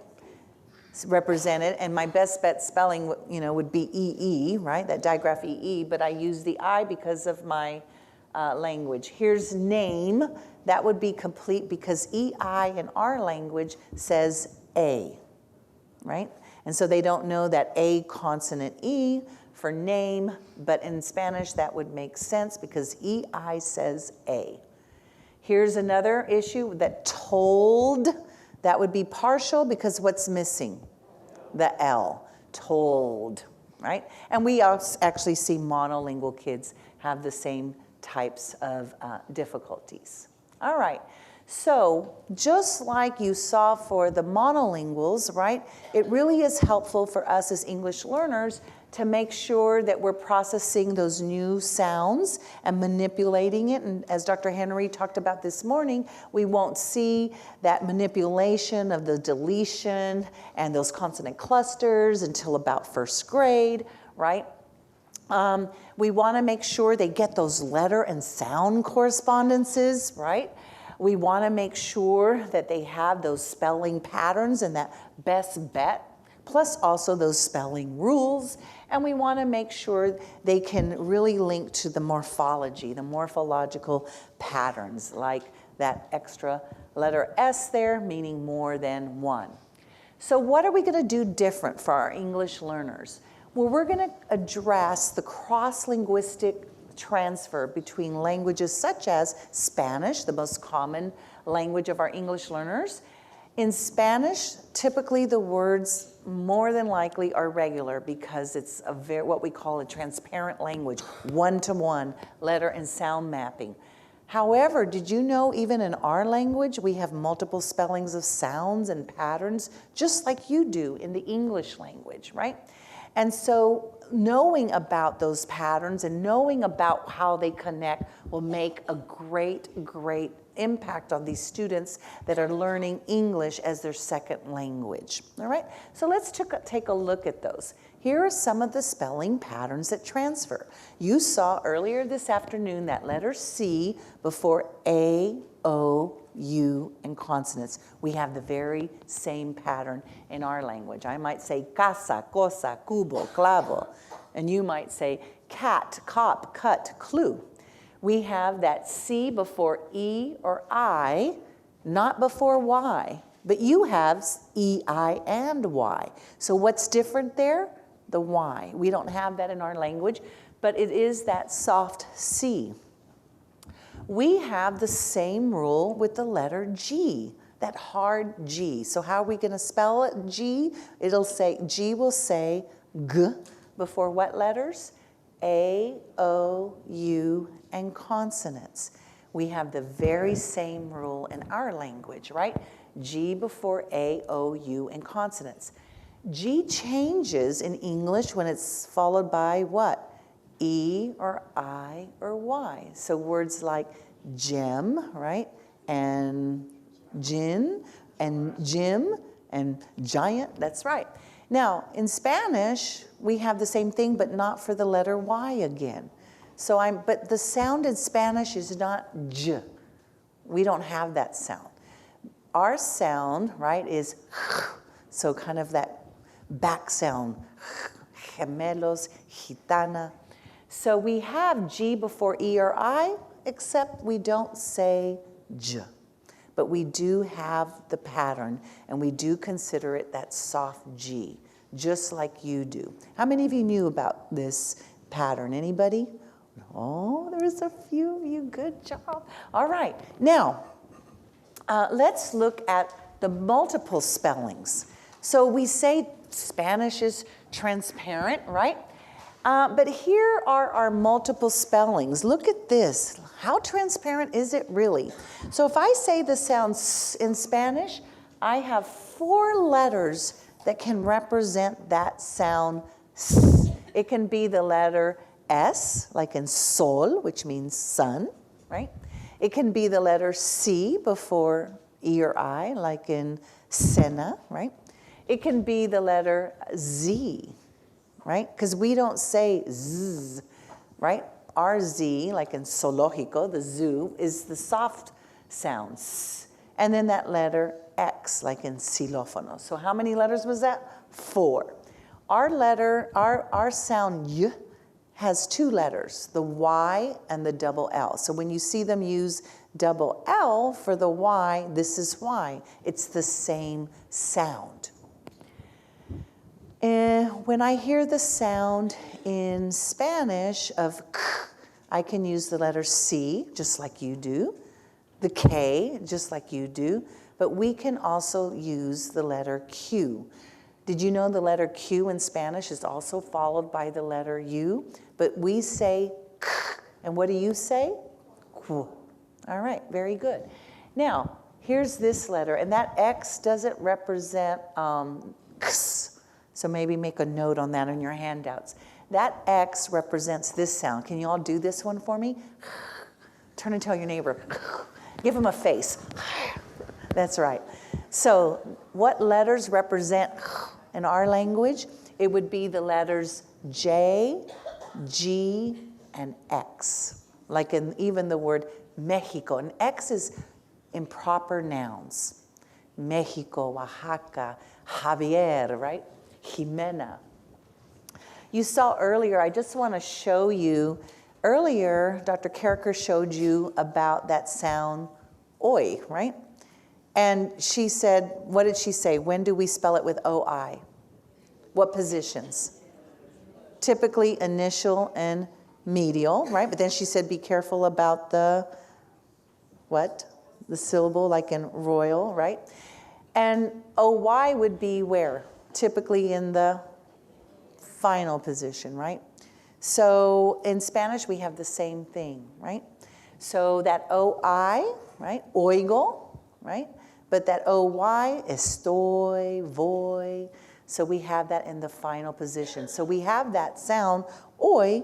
It's represented, and my best bet spelling, would be EE, right? That digraph EE, but I use the I because of my language. Here's name. That would be complete because EI in our language says A, right? And so they don't know that A consonant E for name, but in Spanish that would make sense because EI says A. Here's another issue, that told, that would be partial because what's missing? The L, told, right? And we actually see monolingual kids have the same types of difficulties. All right, So just like you saw for the monolinguals, right, it really is helpful for us as English learners to make sure that we're processing those new sounds and manipulating it. And as Dr. Henry talked about this morning, we won't see that manipulation of the deletion and those consonant clusters until about first grade, right? We want to make sure they get those letter and sound correspondences, right? We want to make sure that they have those spelling patterns and that best bet, plus also those spelling rules. And we want to make sure they can really link to the morphology, the morphological patterns, like that extra letter S there, meaning more than one. So what are we going to do different for our English learners? Well, we're going to address the cross-linguistic transfer between languages such as Spanish, the most common language of our English learners. In Spanish, typically the words more than likely are regular because it's what we call a transparent language, one-to-one letter and sound mapping. However, did you know even in our language we have multiple spellings of sounds and patterns just like you do in the English language, right? And so knowing about those patterns and knowing about how they connect will make a great impact on these students that are learning English as their second language. All right, so let's take a look at those. Here are some of the spelling patterns that transfer. You saw earlier this afternoon that letter C before A, O, U, and consonants. We have the very same pattern in our language. I might say casa, cosa, cubo, clavo, and you might say cat, cop, cut, clue. We have that C before E or I, not before Y, but you have E, I, and Y. So what's different there? The Y. We don't have that in our language, but it is that soft C. We have the same rule with the letter G, that hard G. So how are we going to spell it? G, G will say G before what letters? A, O, U, and consonants. We have the very same rule in our language, right? G before A, O, U, and consonants. G changes in English when it's followed by what? E or I or Y. So words like gem, right? And gin and Jim and giant, that's right. Now, in Spanish, we have the same thing, but not for the letter Y again. But the sound in Spanish is not J. We don't have that sound. Our sound, right, is so kind of that back sound, gemelos, gitana. So we have G before E or I, except we don't say J. But we do have the pattern, and we do consider it that soft G, just like you do. How many of you knew about this pattern? Anybody? Oh, there's a few of you. Good job. All right. Now, let's look at the multiple spellings. So we say Spanish is transparent, right? But here are our multiple spellings. Look at this. How transparent is it really? So if I say the sound S in Spanish, I have 4 letters that can represent that sound S. It can be the letter S, like in sol, which means sun, right? It can be the letter C before E or I, like in cena, right? It can be the letter Z, right? Because we don't say Z, right? Our Z, like in zoológico, the zoo, is the soft sound. S. And then that letter X, like in xilófono. So how many letters was that? 4. Our sound Y has 2 letters, the Y and the double L. So when you see them use double L for the Y, this is why. It's the same sound. And when I hear the sound in Spanish of K, I can use the letter C, just like you do, the K, just like you do, but we can also use the letter Q. Did you know the letter Q in Spanish is also followed by the letter U? But we say K, and what do you say? Q. All right, very good. Now, here's this letter, and that X doesn't represent X. So maybe make a note on that in your handouts. That X represents this sound. Can you all do this one for me? Turn and tell your neighbor. Give him a face. That's right. So what letters represent in our language? It would be the letters J, G, and X. Like in even the word Mexico. And X is improper nouns. Mexico, Oaxaca, Javier, right? Jimena. You saw earlier, I just want to show you, earlier Dr. Carriker showed you about that sound oi, right? And she said, what did she say? When do we spell it with OI? What positions? Typically initial and medial, right? But then she said be careful about the, what? The syllable, like in royal, right? And OY would be where? Typically in the final position, right? So in Spanish, we have the same thing, right? So that OI, right? Oigo, right? But that OY, estoy, voy. So we have that in the final position. So we have that sound, oi,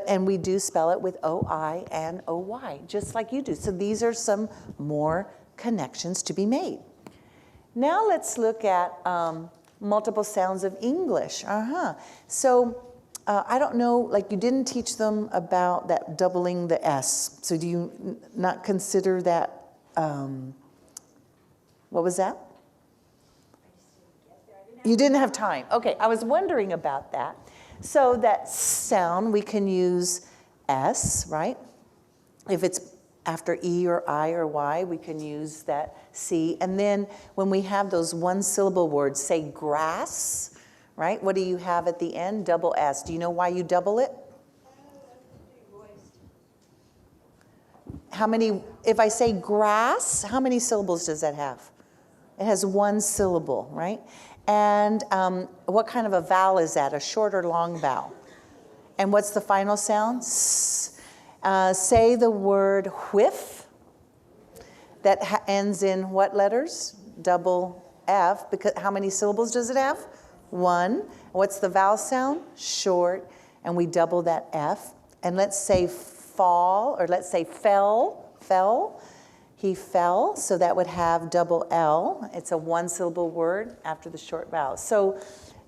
and we do spell it with OI and OY, just like you do. So these are some more connections to be made. Now let's look at multiple sounds of English. So I don't know, like you didn't teach them about that doubling the S. So do you not consider that, what was that? You didn't have time. Okay, I was wondering about that. So that sound, we can use S, right? If it's after E or I or Y, we can use that C. And then when we have those one syllable words, say grass, right? What do you have at the end? Double S. Do you know why you double it? How many, if I say grass, how many syllables does that have? It has one syllable, right? And what kind of a vowel is that? A short or long vowel? And what's the final sound? S. Say the word whiff. That ends in what letters? Double F. Because how many syllables does it have? One. What's the vowel sound? Short. And we double that F. And let's say fall, or let's say fell. He fell, so that would have double L. It's a one-syllable word after the short vowel. So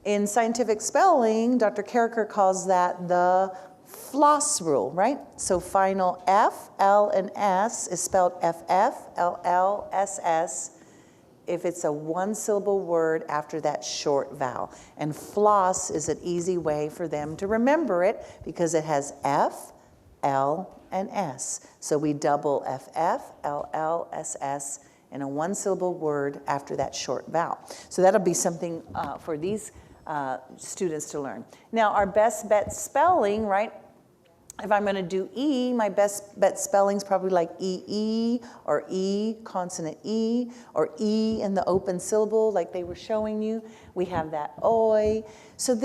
in scientific spelling, Dr. Carriker calls that the floss rule, right? So final F, L, and S is spelled FF, LL, SS if it's a one-syllable word after that short vowel. And floss is an easy way for them to remember it because it has F, L, and S. So we double FF, LL, SS in a one-syllable word after that short vowel. So that'll be something for these students to learn. Now, our best bet spelling, right? If I'm going to do E, my best bet spelling is probably like EE or E, consonant E, or E in the open syllable like they were showing you. We have that oi. So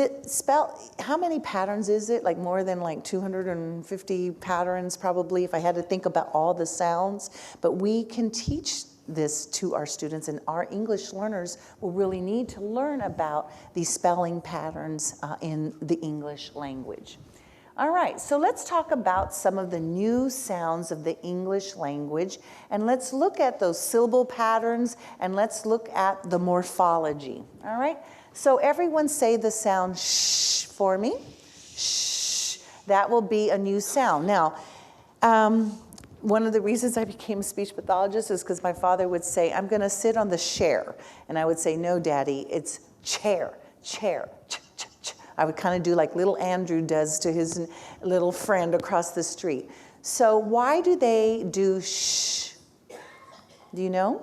how many patterns is it? Like more than like 250 patterns probably if I had to think about all the sounds. But we can teach this to our students, and our English learners will really need to learn about these spelling patterns in the English language. All right, so let's talk about some of the new sounds of the English language, and let's look at those syllable patterns, and let's look at the morphology, all right? So everyone say the sound sh for me. Sh. That will be a new sound. Now, one of the reasons I became a speech pathologist is because my father would say, I'm going to sit on the chair. And I would say, no, Daddy, it's chair, chair. I would kind of do like little Andrew does to his little friend across the street. So why do they do shh? Do you know?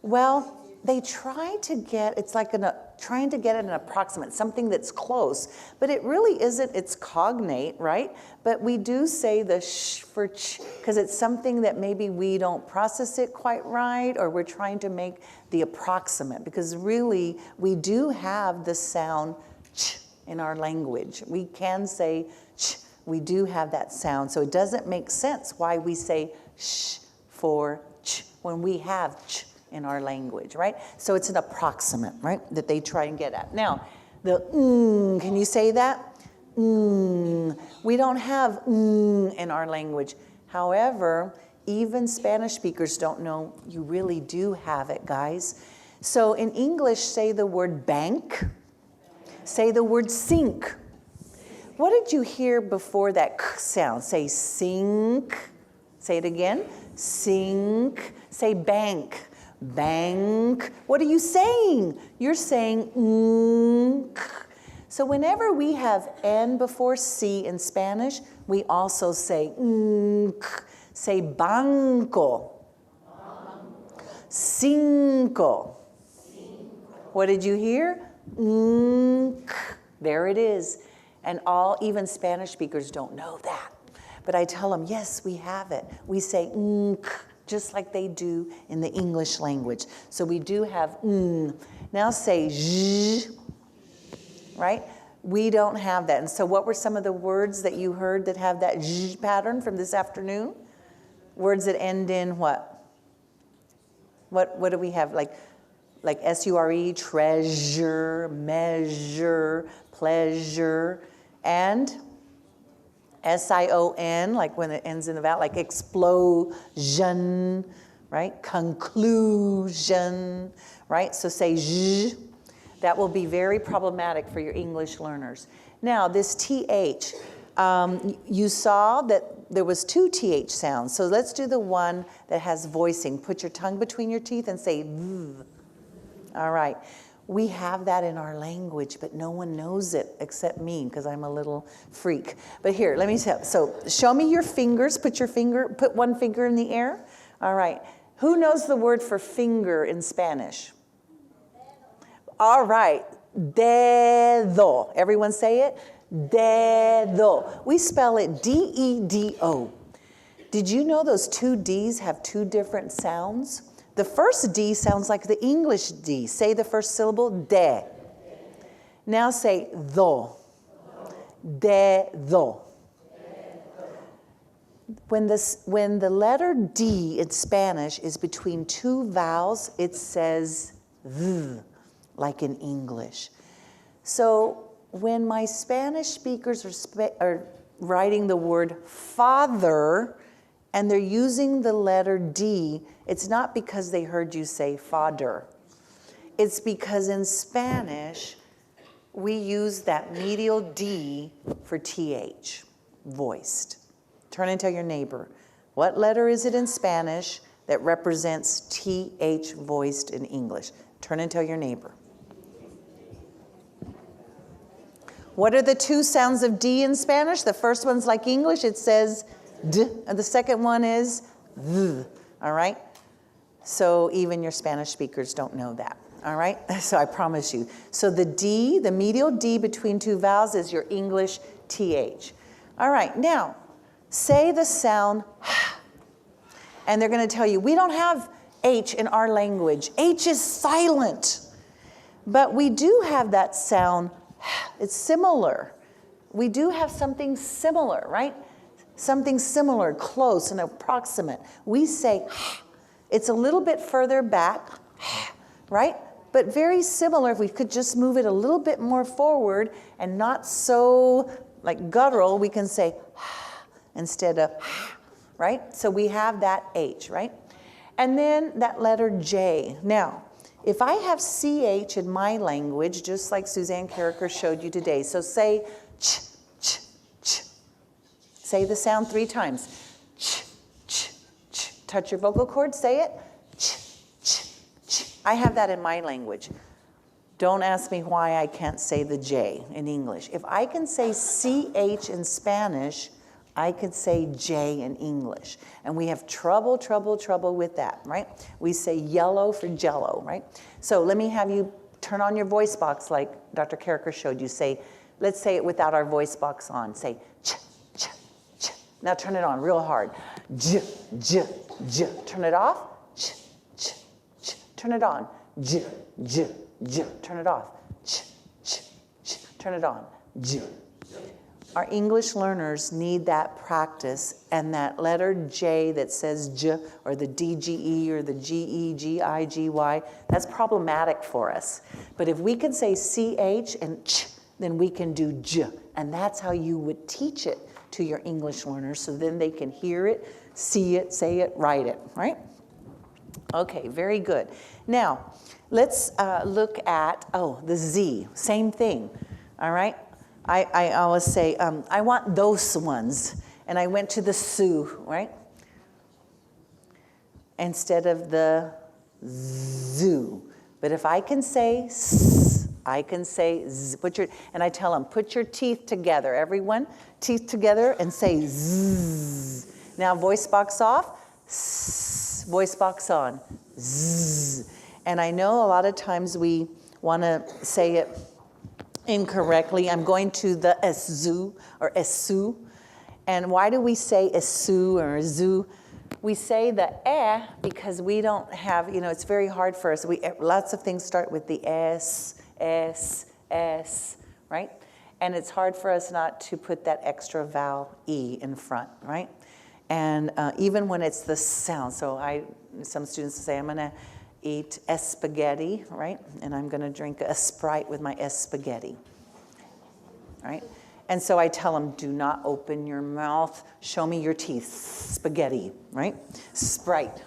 Well, they try to get, it's like trying to get an approximate, something that's close, but it really isn't, it's cognate, right? But we do say the sh for ch, because it's something that maybe we don't process it quite right, or we're trying to make the approximate, because really we do have the sound ch in our language. We can say ch, we do have that sound, so it doesn't make sense why we say sh for ch, when we have ch in our language, right? So it's an approximate, right, that they try and get at. Now, the can you say that? We don't have in our language. However, even Spanish speakers don't know you really do have it, guys. So in English, say the word bank, say the word sink. What did you hear before that k sound? Say sink. Say it again. Sink. Say bank. Bank. What are you saying? You're saying nk. So whenever we have N before C in Spanish, we also say nk. Say banco. Cinco. What did you hear? Nk. There it is. And even Spanish speakers don't know that. But I tell them, yes, we have it. We say nk, just like they do in the English language. So we do have n. Now say zh, right? We don't have that. And so what were some of the words that you heard that have that zh pattern from this afternoon? Words that end in what? What do we have? Like S-U-R-E, treasure, measure, pleasure, and S-I-O-N, like when it ends in the vowel, like explosion, right? Conclusion, right? So say zh. That will be very problematic for your English learners. Now, this TH, you saw that there was 2 TH sounds. So let's do the one that has voicing. Put your tongue between your teeth and say v. All right. We have that in our language, but no one knows it except me because I'm a little freak. But here, let me tell you. So show me your fingers. Put one finger in the air. All right. Who knows the word for finger in Spanish? All right. Dedo. Everyone say it? Dedo. We spell it D-E-D-O. Did you know those 2 D's have 2 different sounds? The first D sounds like the English D. Say the first syllable, de. Now say do. Dedo. When the letter D in Spanish is between 2 vowels, it says th, like in English. So when my Spanish speakers are writing the word father, and they're using the letter D, it's not because they heard you say father. It's because in Spanish, we use that medial D for TH, voiced. Turn and tell your neighbor, what letter is it in Spanish that represents TH voiced in English? Turn and tell your neighbor. What are the 2 sounds of D in Spanish? The first one's like English, it says D, and the second one is th, all right? So even your Spanish speakers don't know that, all right? So I promise you. So the D, the medial D between 2 vowels is your English TH. All right, now, say the sound and they're gonna tell you, we don't have H in our language. H is silent, but we do have that sound. It's similar. We do have something similar, right? Something similar, close and approximate. We say, it's a little bit further back, right? But very similar. If we could just move it a little bit more forward and not so like guttural, we can say instead of, right? So we have that H, right? And then that letter J. Now, if I have CH in my language, just like Suzanne Carricker showed you today, so say ch, ch, ch. Say the sound 3 times. Ch, ch, ch. Touch your vocal cord, say it. Ch, ch, ch. I have that in my language. Don't ask me why I can't say the J in English. If I can say CH in Spanish, I could say J in English. And we have trouble with that, right? We say yellow for jello, right? So let me have you turn on your voice box like Dr. Carricker showed you. Say, let's say it without our voice box on. Say, ch, ch, ch. Now turn it on real hard. J, j, j. Turn it off. Ch, ch, ch. Turn it on. J, j, j. Turn it off. Ch, ch, ch. Turn it on. J. Our English learners need that practice, and that letter J that says J, or the DGE, or the GE, GI, GY, that's problematic for us. But if we can say CH and CH, then we can do J, and that's how you would teach it to your English learners, so then they can hear it, see it, say it, write it, right? Okay, very good. Now, let's look at, the Z, same thing, all right? I always say, I want those ones. And I went to the Sioux, right? Instead of the zoo. But if I can say S, I can say Z. And I tell them, put your teeth together. Everyone, teeth together and say Z. Now voice box off, S, voice box on, Z. And I know a lot of times we want to say it incorrectly. I'm going to the esu or esu. And why do we say esu or zoo? We say the because we don't have, it's very hard for us. Lots of things start with the S, right? And it's hard for us not to put that extra vowel E in front, right? And even when it's the sound. So some students say, I'm gonna eat spaghetti, right? And I'm gonna drink a Sprite with my spaghetti, right? And so I tell them, do not open your mouth, show me your teeth, spaghetti, right? Sprite.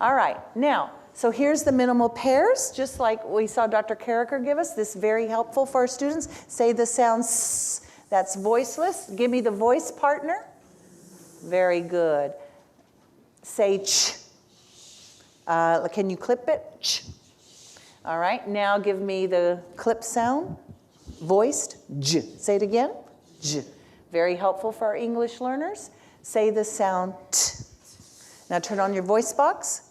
All right, now, so here's the minimal pairs, just like we saw Dr. Carricker give us. This is very helpful for our students. Say the sound S, that's voiceless. Give me the voice partner. Very good. Say ch. Can you clip it? Ch. All right, now give me the clip sound. Voiced, j. Say it again, j. Very helpful for our English learners. Say the sound t. Now turn on your voice box.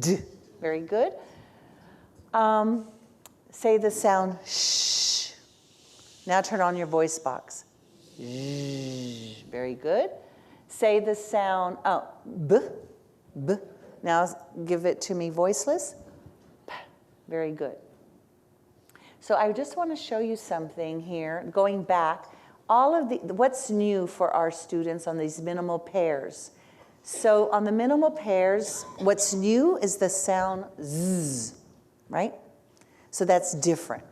D. Very good. Say the sound sh. Now turn on your voice box. Sh. Very good. Say the sound b. B. Now give it to me voiceless. P. Very good. So I just want to show you something here, going back, all of what's new for our students on these minimal pairs. So on the minimal pairs, what's new is the sound Z, right? So that's different.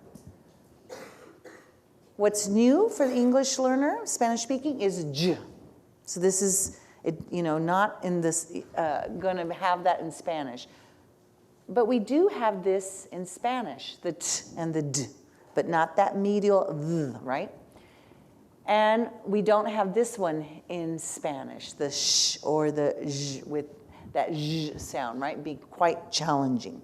What's new for the English learner, Spanish speaking, is J. So this is, not in this, going to have that in Spanish. But we do have this in Spanish, the t and the d, but not that medial th, right? And we don't have this one in Spanish, the sh or the j with that j sound, right? Be quite challenging.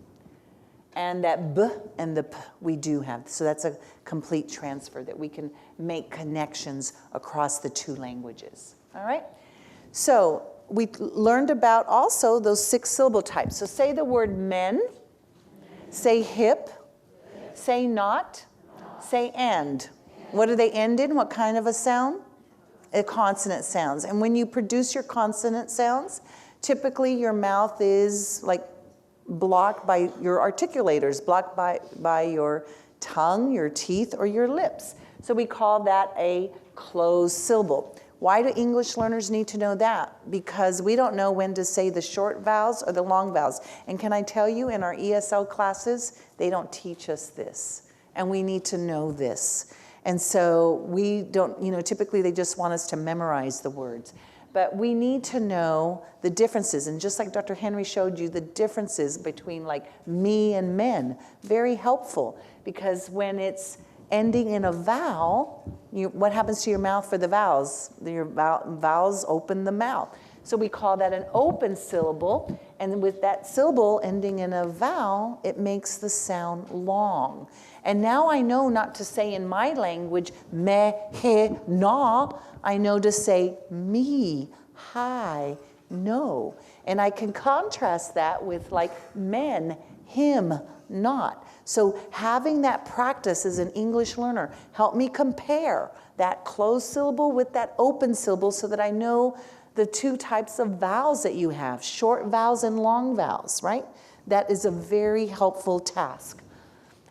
And that b and the p we do have. So that's a complete transfer that we can make connections across the two languages, all right? So we learned about also those 6 syllable types. So say the word men, say hip, say not, say and. What do they end in? What kind of a sound? A consonant sounds. And when you produce your consonant sounds, typically your mouth is like blocked by your articulators, blocked by your tongue, your teeth, or your lips. So we call that a closed syllable. Why do English learners need to know that? Because we don't know when to say the short vowels or the long vowels. And can I tell you, in our ESL classes, they don't teach us this. And we need to know this. And so we don't, typically they just want us to memorize the words. But we need to know the differences. And just like Dr. Henry showed you, the differences between like me and men, very helpful. Because when it's ending in a vowel, what happens to your mouth for the vowels? Your vowels open the mouth. So we call that an open syllable. And with that syllable ending in a vowel, it makes the sound long. And now I know not to say in my language, me, he, na. I know to say me, hi, no. And I can contrast that with like men, him, not. So having that practice as an English learner helped me compare that closed syllable with that open syllable so that I know the 2 types of vowels that you have, short vowels and long vowels, right? That is a very helpful task.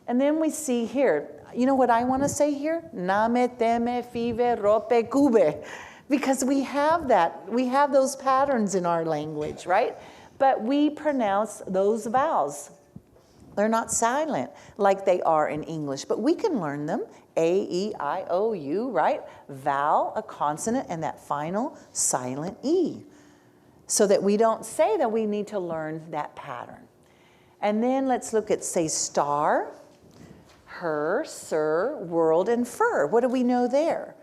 And then we see here, you know what I want to say here? Name, teme, five, rope, cube. Because we have that. We have those patterns in our language, right? But we pronounce those vowels. They're not silent like they are in English, but we can learn them. A, E, I, O, U, right? Vowel, a consonant, and that final silent E. So that we don't say that we need to learn that pattern. And then let's look at, say, star, her, sir, world, and fur. What do we know there?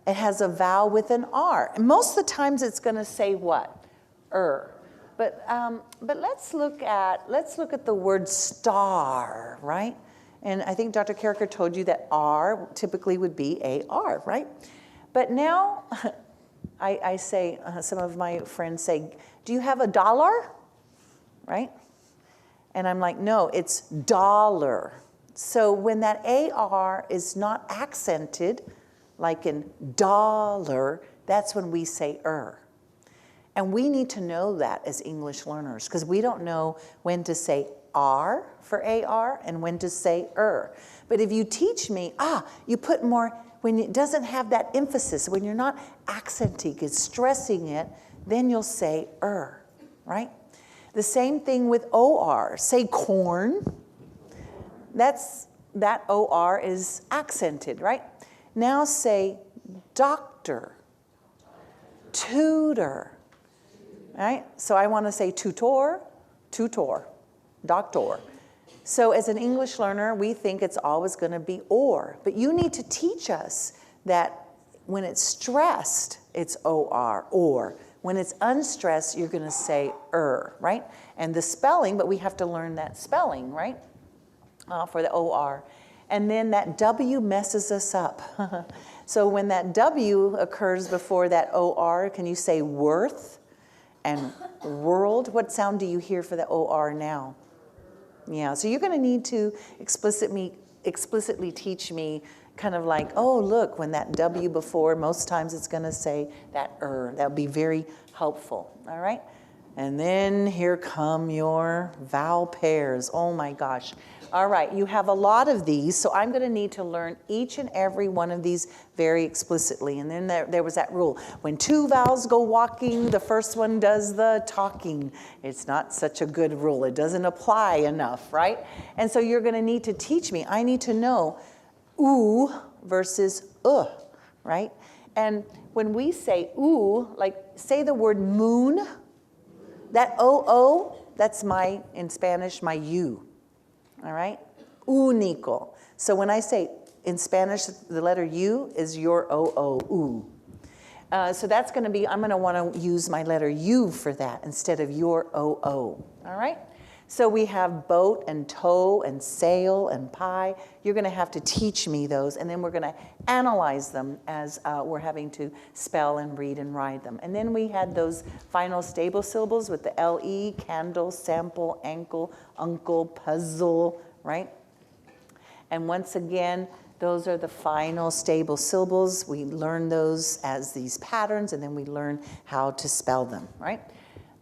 It has a vowel with an R. And most of the times it's going to say what? But let's look at the word star, right? And I think Dr. Carricker told you that R typically would be AR, right? But now I say, some of my friends say, do you have a dollar? Right? And I'm like, no, it's dollar. So when that AR is not accented, like in dollar, that's when we say And we need to know that as English learners, because we don't know when to say R for AR and when to say But if you teach me, you put more, when it doesn't have that emphasis, when you're not accenting it, stressing it, then you'll say right? The same thing with OR. Say corn. That OR is accented, right? Now say doctor, tutor, right? So I want to say tutor, doctor. So as an English learner, we think it's always going to be or. But you need to teach us that when it's stressed, it's OR, or. When it's unstressed, you're going to say right? And the spelling, but we have to learn that spelling, right? For the OR. And then that W messes us up. So when that W occurs before that OR, can you say worth and world? What sound do you hear for the OR now? Yeah, so you're going to need to explicitly teach me kind of like, oh, look, when that W before, most times it's going to say that That would be very helpful, all right? And then here come your vowel pairs. Oh my gosh. All right, you have a lot of these, so I'm going to need to learn each and every one of these very explicitly. And then there was that rule. When two vowels go walking, the first one does the talking. It's not such a good rule. It doesn't apply enough, right? And so you're going to need to teach me. I need to know oo versus right? And when we say oo, like say the word moon, that O, that's in Spanish, my U. All right? Único. So when I say in Spanish, the letter U is your O, oo. So that's going to be, I'm going to want to use my letter U for that instead of your O. All right? So we have boat and tow and sail and pie. You're going to have to teach me those, and then we're going to analyze them as we're having to spell and read and write them. And then we had those final stable syllables with the LE, candle, sample, ankle, uncle, puzzle, right? And once again, those are the final stable syllables. We learn those as these patterns, and then we learn how to spell them, right?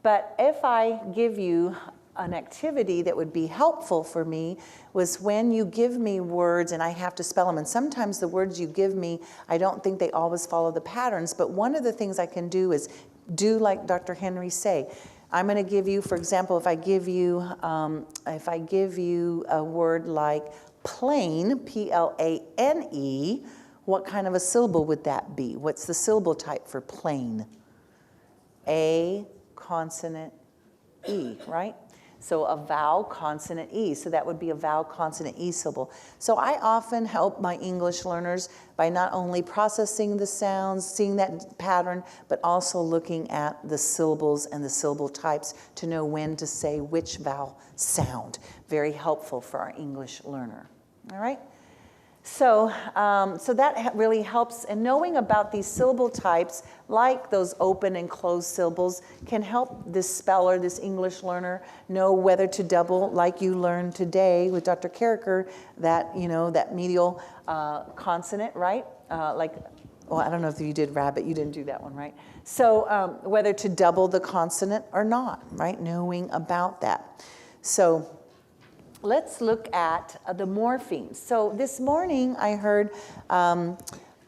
But if I give you an activity that would be helpful for me was when you give me words and I have to spell them. And sometimes the words you give me, I don't think they always follow the patterns. But one of the things I can do is do like Dr. Henry say. I'm going to give you, for example, if I give you a word like plane, Plane, what kind of a syllable would that be? What's the syllable type for plane? A consonant E, right? So a vowel consonant E. So that would be a vowel consonant E syllable. So I often help my English learners by not only processing the sounds, seeing that pattern, but also looking at the syllables and the syllable types to know when to say which vowel sound. Very helpful for our English learner. All right? So that really helps, and knowing about these syllable types, like those open and closed syllables, can help this speller, this English learner, know whether to double, like you learned today with Dr. Carricker, that, that medial consonant, right? Well, I don't know if you did rabbit, you didn't do that one, right? So whether to double the consonant or not, right? Knowing about that. So let's look at the morphemes. So this morning I heard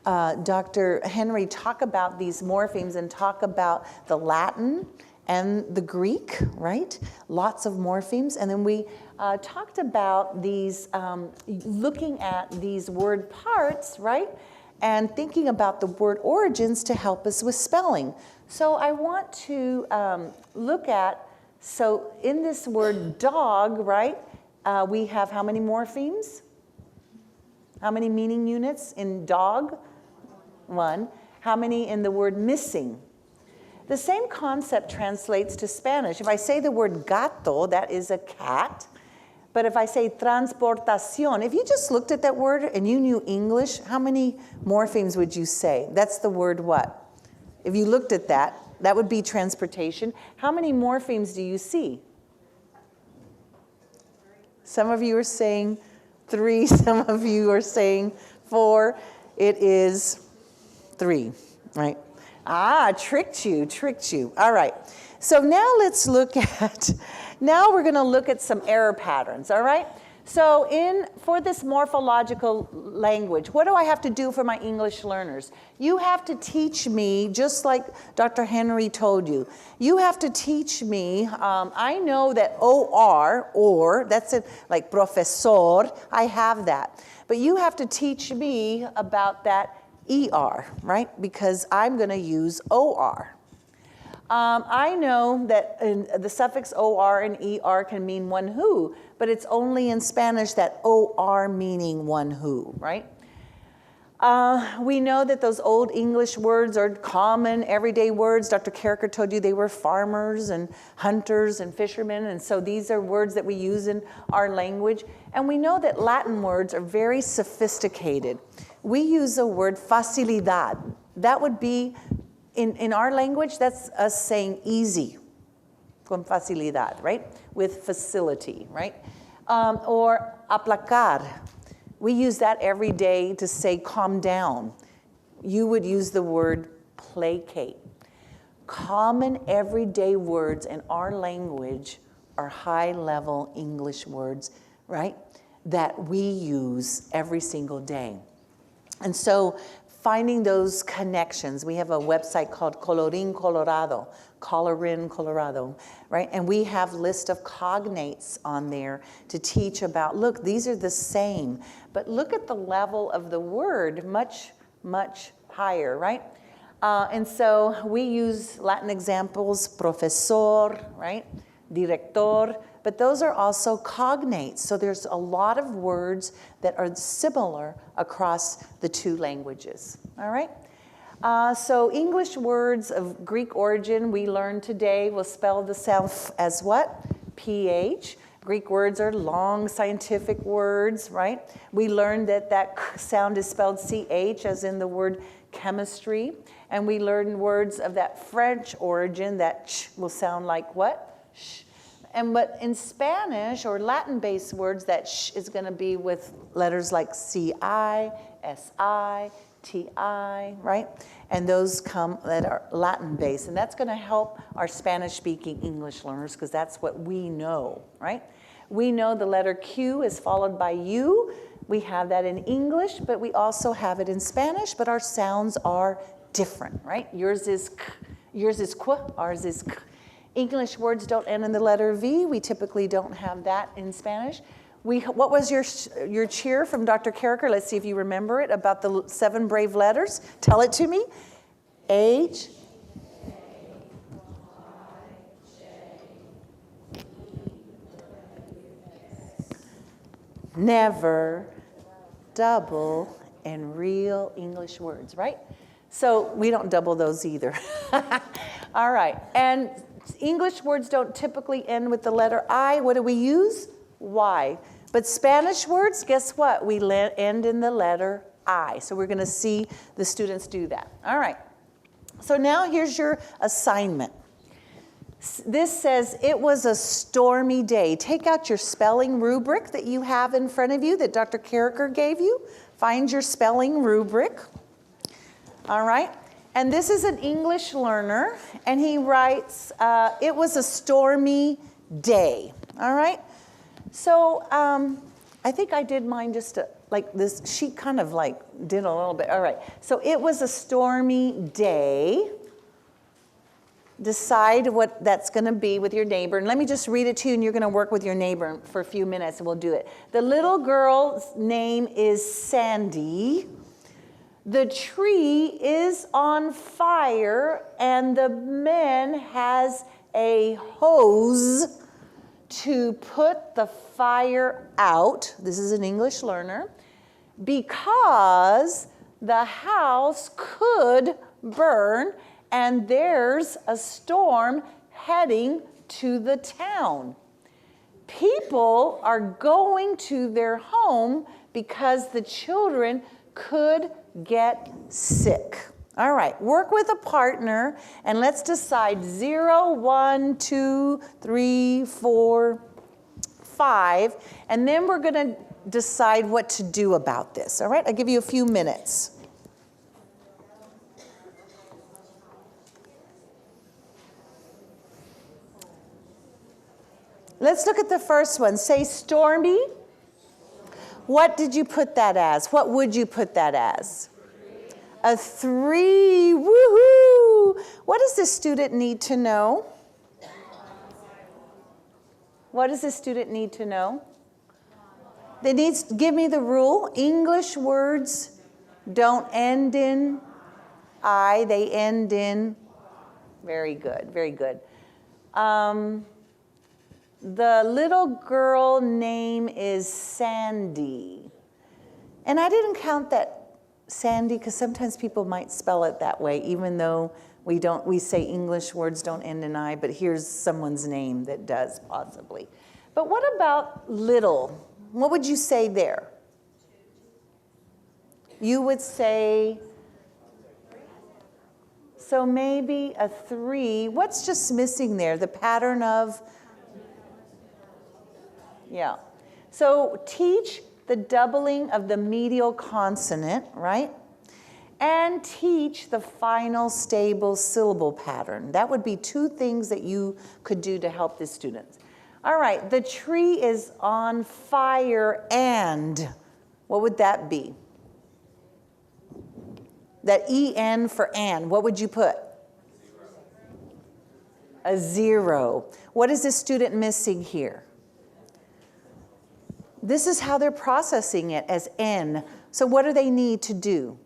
Dr. Henry talk about these morphemes and talk about the Latin and the Greek, right? Lots of morphemes. And then we talked about these, looking at these word parts, right? And thinking about the word origins to help us with spelling. So I want to look at, so in this word dog, right? We have how many morphemes? How many meaning units in dog? 1. How many in the word missing? The same concept translates to Spanish. If I say the word gato, that is a cat. But if I say transportación, if you just looked at that word and you knew English, how many morphemes would you say? That's the word what? If you looked at that, that would be transportation. How many morphemes do you see? Some of you are saying 3, some of you are saying 4. It is 3, right? Ah, tricked you. All right. So now let's look at, now we're going to look at some error patterns, all right? So for this morphological language, what do I have to do for my English learners? You have to teach me, just like Dr. Henry told you, you have to teach me, I know that or, that's it, like profesor, I have that. But you have to teach me about that ER, right? Because I'm going to use OR. I know that the suffix OR and ER can mean one who, but it's only in Spanish that OR meaning one who, right? We know that those old English words are common, everyday words. Dr. Carriker told you they were farmers and hunters and fishermen, and so these are words that we use in our language. And we know that Latin words are very sophisticated. We use a word facilidad. That would be, in our language, that's us saying easy, con facilidad, right? With facility, right? Or aplacar. We use that every day to say calm down. You would use the word placate. Common everyday words in our language are high-level English words, right? That we use every single day. And so finding those connections, we have a website called Colorin Colorado, right? And we have list of cognates on there to teach about, look, these are the same, but look at the level of the word, much, much higher, right? And so we use Latin examples, profesor, right? Director, but those are also cognates. So there's a lot of words that are similar across the two languages, all right? So English words of Greek origin we learned today will spell the sound as what? PH. Greek words are long scientific words, right? We learned that that sound is spelled CH as in the word chemistry. And we learned words of that French origin that ch will sound like what? Sh. But in Spanish or Latin-based words, that sh is going to be with letters like CI, SI, TI, right? And those come that are Latin-based. And that's going to help our Spanish-speaking English learners because that's what we know, right? We know the letter Q is followed by U. We have that in English, but we also have it in Spanish, but our sounds are different, right? Yours is K, yours is Qu, ours is K. English words don't end in the letter V. We typically don't have that in Spanish. What was your cheer from Dr. Carriker? Let's see if you remember it, about the 7 brave letters. Tell it to me. H. Never double in real English words, right? So we don't double those either. All right, and English words don't typically end with the letter I. What do we use? Y. But Spanish words, guess what? We end in the letter I. So we're going to see the students do that. All right. So now here's your assignment. This says, it was a stormy day. Take out your spelling rubric that you have in front of you that Dr. Carriker gave you. Find your spelling rubric. All right. And this is an English learner, and he writes, it was a stormy day. All right. So I think I did mine just like this. She kind of like did a little bit. All right. So it was a stormy day. Decide what that's going to be with your neighbor. And let me just read it to you, and you're going to work with your neighbor for a few minutes, and we'll do it. The little girl's name is Sandy. The tree is on fire, and the man has a hose to put the fire out. This is an English learner. Because the house could burn, and there's a storm heading to the town. People are going to their home because the children could get sick. All right, work with a partner, and let's decide 0, 1, 2, 3, 4, 5, and then we're going to decide what to do about this. All right, I'll give you a few minutes. Let's look at the first one. Say stormy. What did you put that as? What would you put that as? A 3. Woohoo! What does this student need to know? What does this student need to know? They need to give me the rule. English words don't end in I, they end in. Very good, very good. The little girl name is Sandy. And I didn't count that Sandy because sometimes people might spell it that way, even though we say English words don't end in I, but here's someone's name that does possibly. But what about little? What would you say there? You would say, so maybe a 3. What's just missing there? The pattern of, yeah. So teach the doubling of the medial consonant, right? And teach the final stable syllable pattern. That would be 2 things that you could do to help the students. All right, the tree is on fire, and what would that be? That EN for and, what would you put? A 0. What is this student missing here? This is how they're processing it as N. So what do they need to do?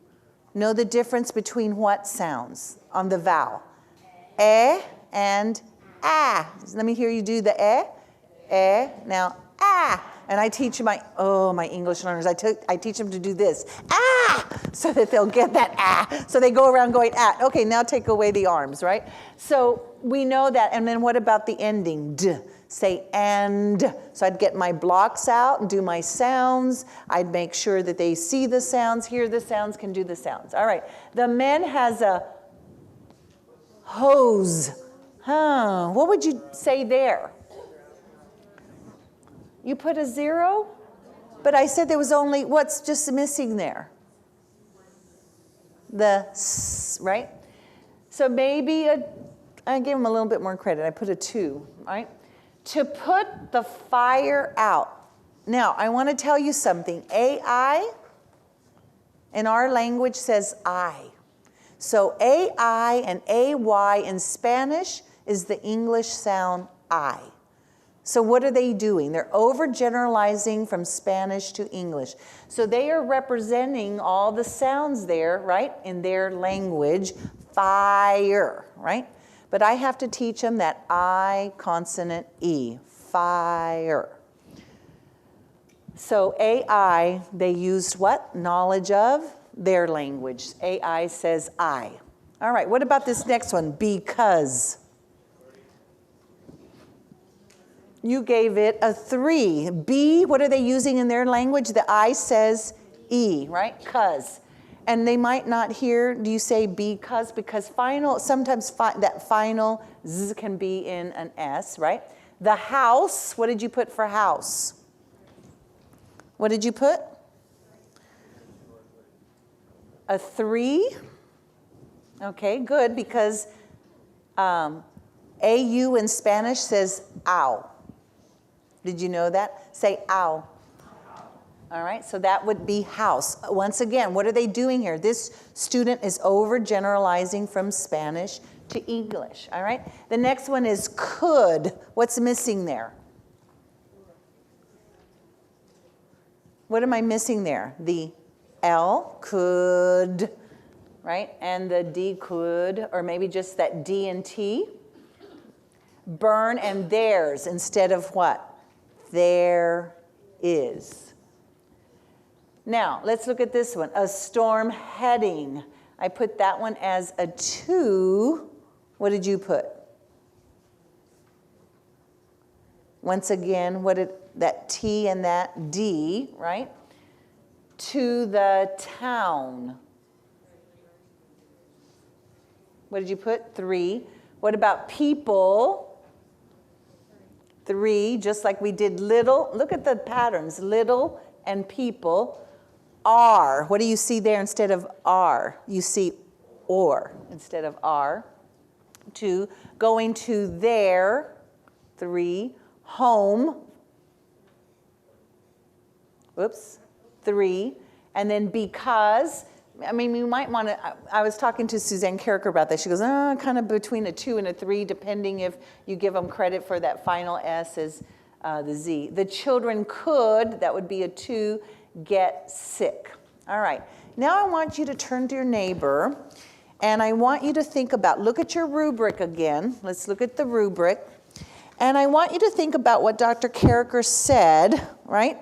Know the difference between what sounds on the vowel? E and ah. Let me hear you do the e. Now ah. And I teach my English learners, I teach them to do this. Ah! So that they'll get that ah. So they go around going ah. Okay, now take away the arms, right? So we know that. And then what about the ending? D. Say and. So I'd get my blocks out and do my sounds. I'd make sure that they see the sounds, hear the sounds, can do the sounds. All right. The man has a hose. What would you say there? You put a 0? But I said there was only, what's just missing there? The s, right? So maybe I gave him a little bit more credit. I put a 2, right? To put the fire out. Now, I want to tell you something. AI in our language says I. So AI and AY in Spanish is the English sound I. So what are they doing? They're overgeneralizing from Spanish to English. So they are representing all the sounds there, right, in their language, fire, right? But I have to teach them that I consonant E, fire. So AI, they used what? Knowledge of their language. AI says I. All right, what about this next one? Because. You gave it a 3. B, what are they using in their language? The I says E, right? Cuz. And they might not hear, do you say because? Because final, sometimes that final Z can be in an S, right? The house, what did you put for house? What did you put? A 3. Okay, good, because AU in Spanish says ow. Did you know that? Say ow. All right, so that would be house. Once again, what are they doing here? This student is overgeneralizing from Spanish to English, all right? The next one is could. What's missing there? What am I missing there? The L, could, right? And the D, could, or maybe just that D and T. Burn and theirs instead of what? There is. Now, let's look at this one. A storm heading. I put that one as a 2. What did you put? Once again, what did that T and that D, right? To the town. What did you put? 3. What about people? 3, just like we did little. Look at the patterns. Little and people. Are. What do you see there instead of are? You see or instead of are. 2. Going to their. 3. Home. Oops. 3. And then because. I mean, you might want to, I was talking to Suzanne Carricker about that. She goes, kind of between a 2 and a 3, depending if you give them credit for that final S as the Z. The children could, that would be a 2, get sick. All right. Now I want you to turn to your neighbor, and I want you to think about, look at your rubric again. Let's look at the rubric. And I want you to think about what Dr. Carricker said, right?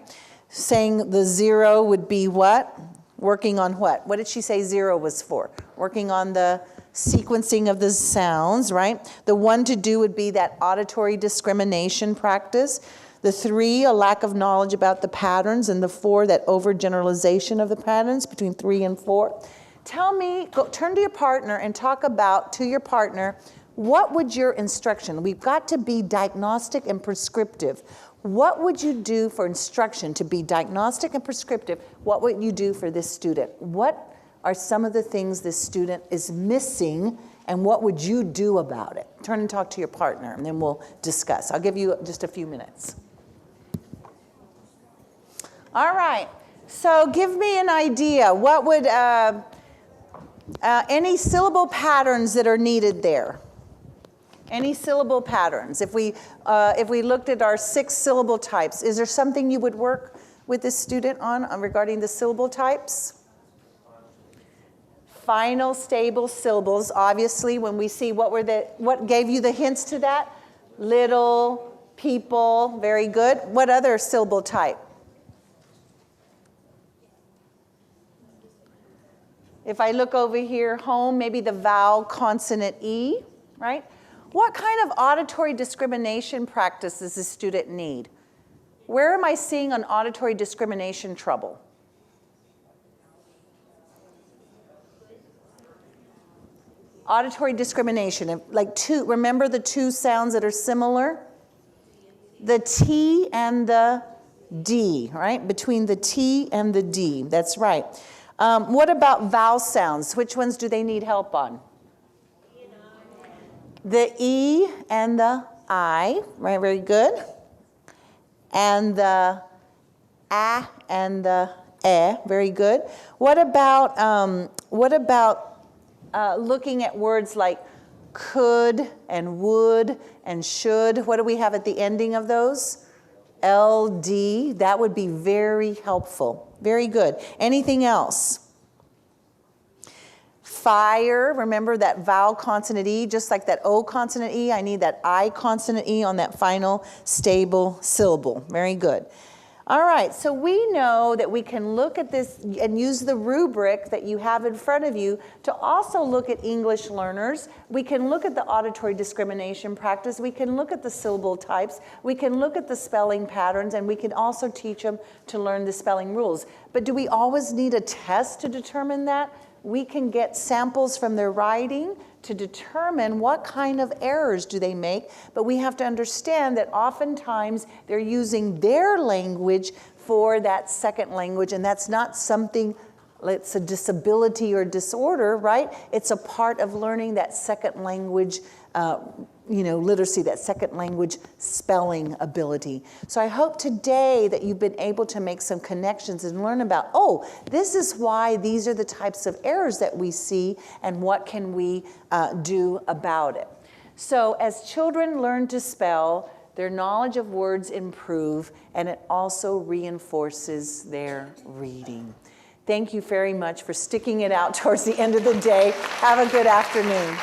Saying the 0 would be what? Working on what? What did she say 0 was for? Working on the sequencing of the sounds, right? The 1 to do would be that auditory discrimination practice. The 3, a lack of knowledge about the patterns. And the 4, that overgeneralization of the patterns between 3 and 4. Tell me, turn to your partner and talk about, to your partner, what would your instruction, we've got to be diagnostic and prescriptive. What would you do for instruction to be diagnostic and prescriptive? What would you do for this student? What are some of the things this student is missing, and what would you do about it? Turn and talk to your partner, and then we'll discuss. I'll give you just a few minutes. All right, so give me an idea. What would, any syllable patterns that are needed there? Any syllable patterns? If we looked at our 6 syllable types, is there something you would work with this student on regarding the syllable types? Final stable syllables. Obviously, when we see what gave you the hints to that? Little, people, very good. What other syllable type? If I look over here, home, maybe the vowel consonant E, right? What kind of auditory discrimination practice does this student need? Where am I seeing an auditory discrimination trouble? Auditory discrimination, like 2, remember the 2 sounds that are similar? The T and the D, right? Between the T and the D, that's right. What about vowel sounds? Which ones do they need help on? The E and the I, right, very good. And the A and the E, very good. What about looking at words like could and would and should? What do we have at the ending of those? LD, that would be very helpful. Very good. Anything else? Fire, remember that vowel consonant E, just like that O consonant E, I need that I consonant E on that final stable syllable. Very good. All right, so we know that we can look at this and use the rubric that you have in front of you to also look at English learners. We can look at the auditory discrimination practice. We can look at the syllable types. We can look at the spelling patterns, and we can also teach them to learn the spelling rules. But do we always need a test to determine that? We can get samples from their writing to determine what kind of errors do they make, but we have to understand that oftentimes they're using their language for that second language, and that's not something, it's a disability or disorder, right? It's a part of learning that second language literacy, that second language spelling ability. So I hope today that you've been able to make some connections and learn about, this is why these are the types of errors that we see and what can we do about it. So as children learn to spell, their knowledge of words improve, and it also reinforces their reading. Thank you very much for sticking it out towards the end of the day. Have a good afternoon.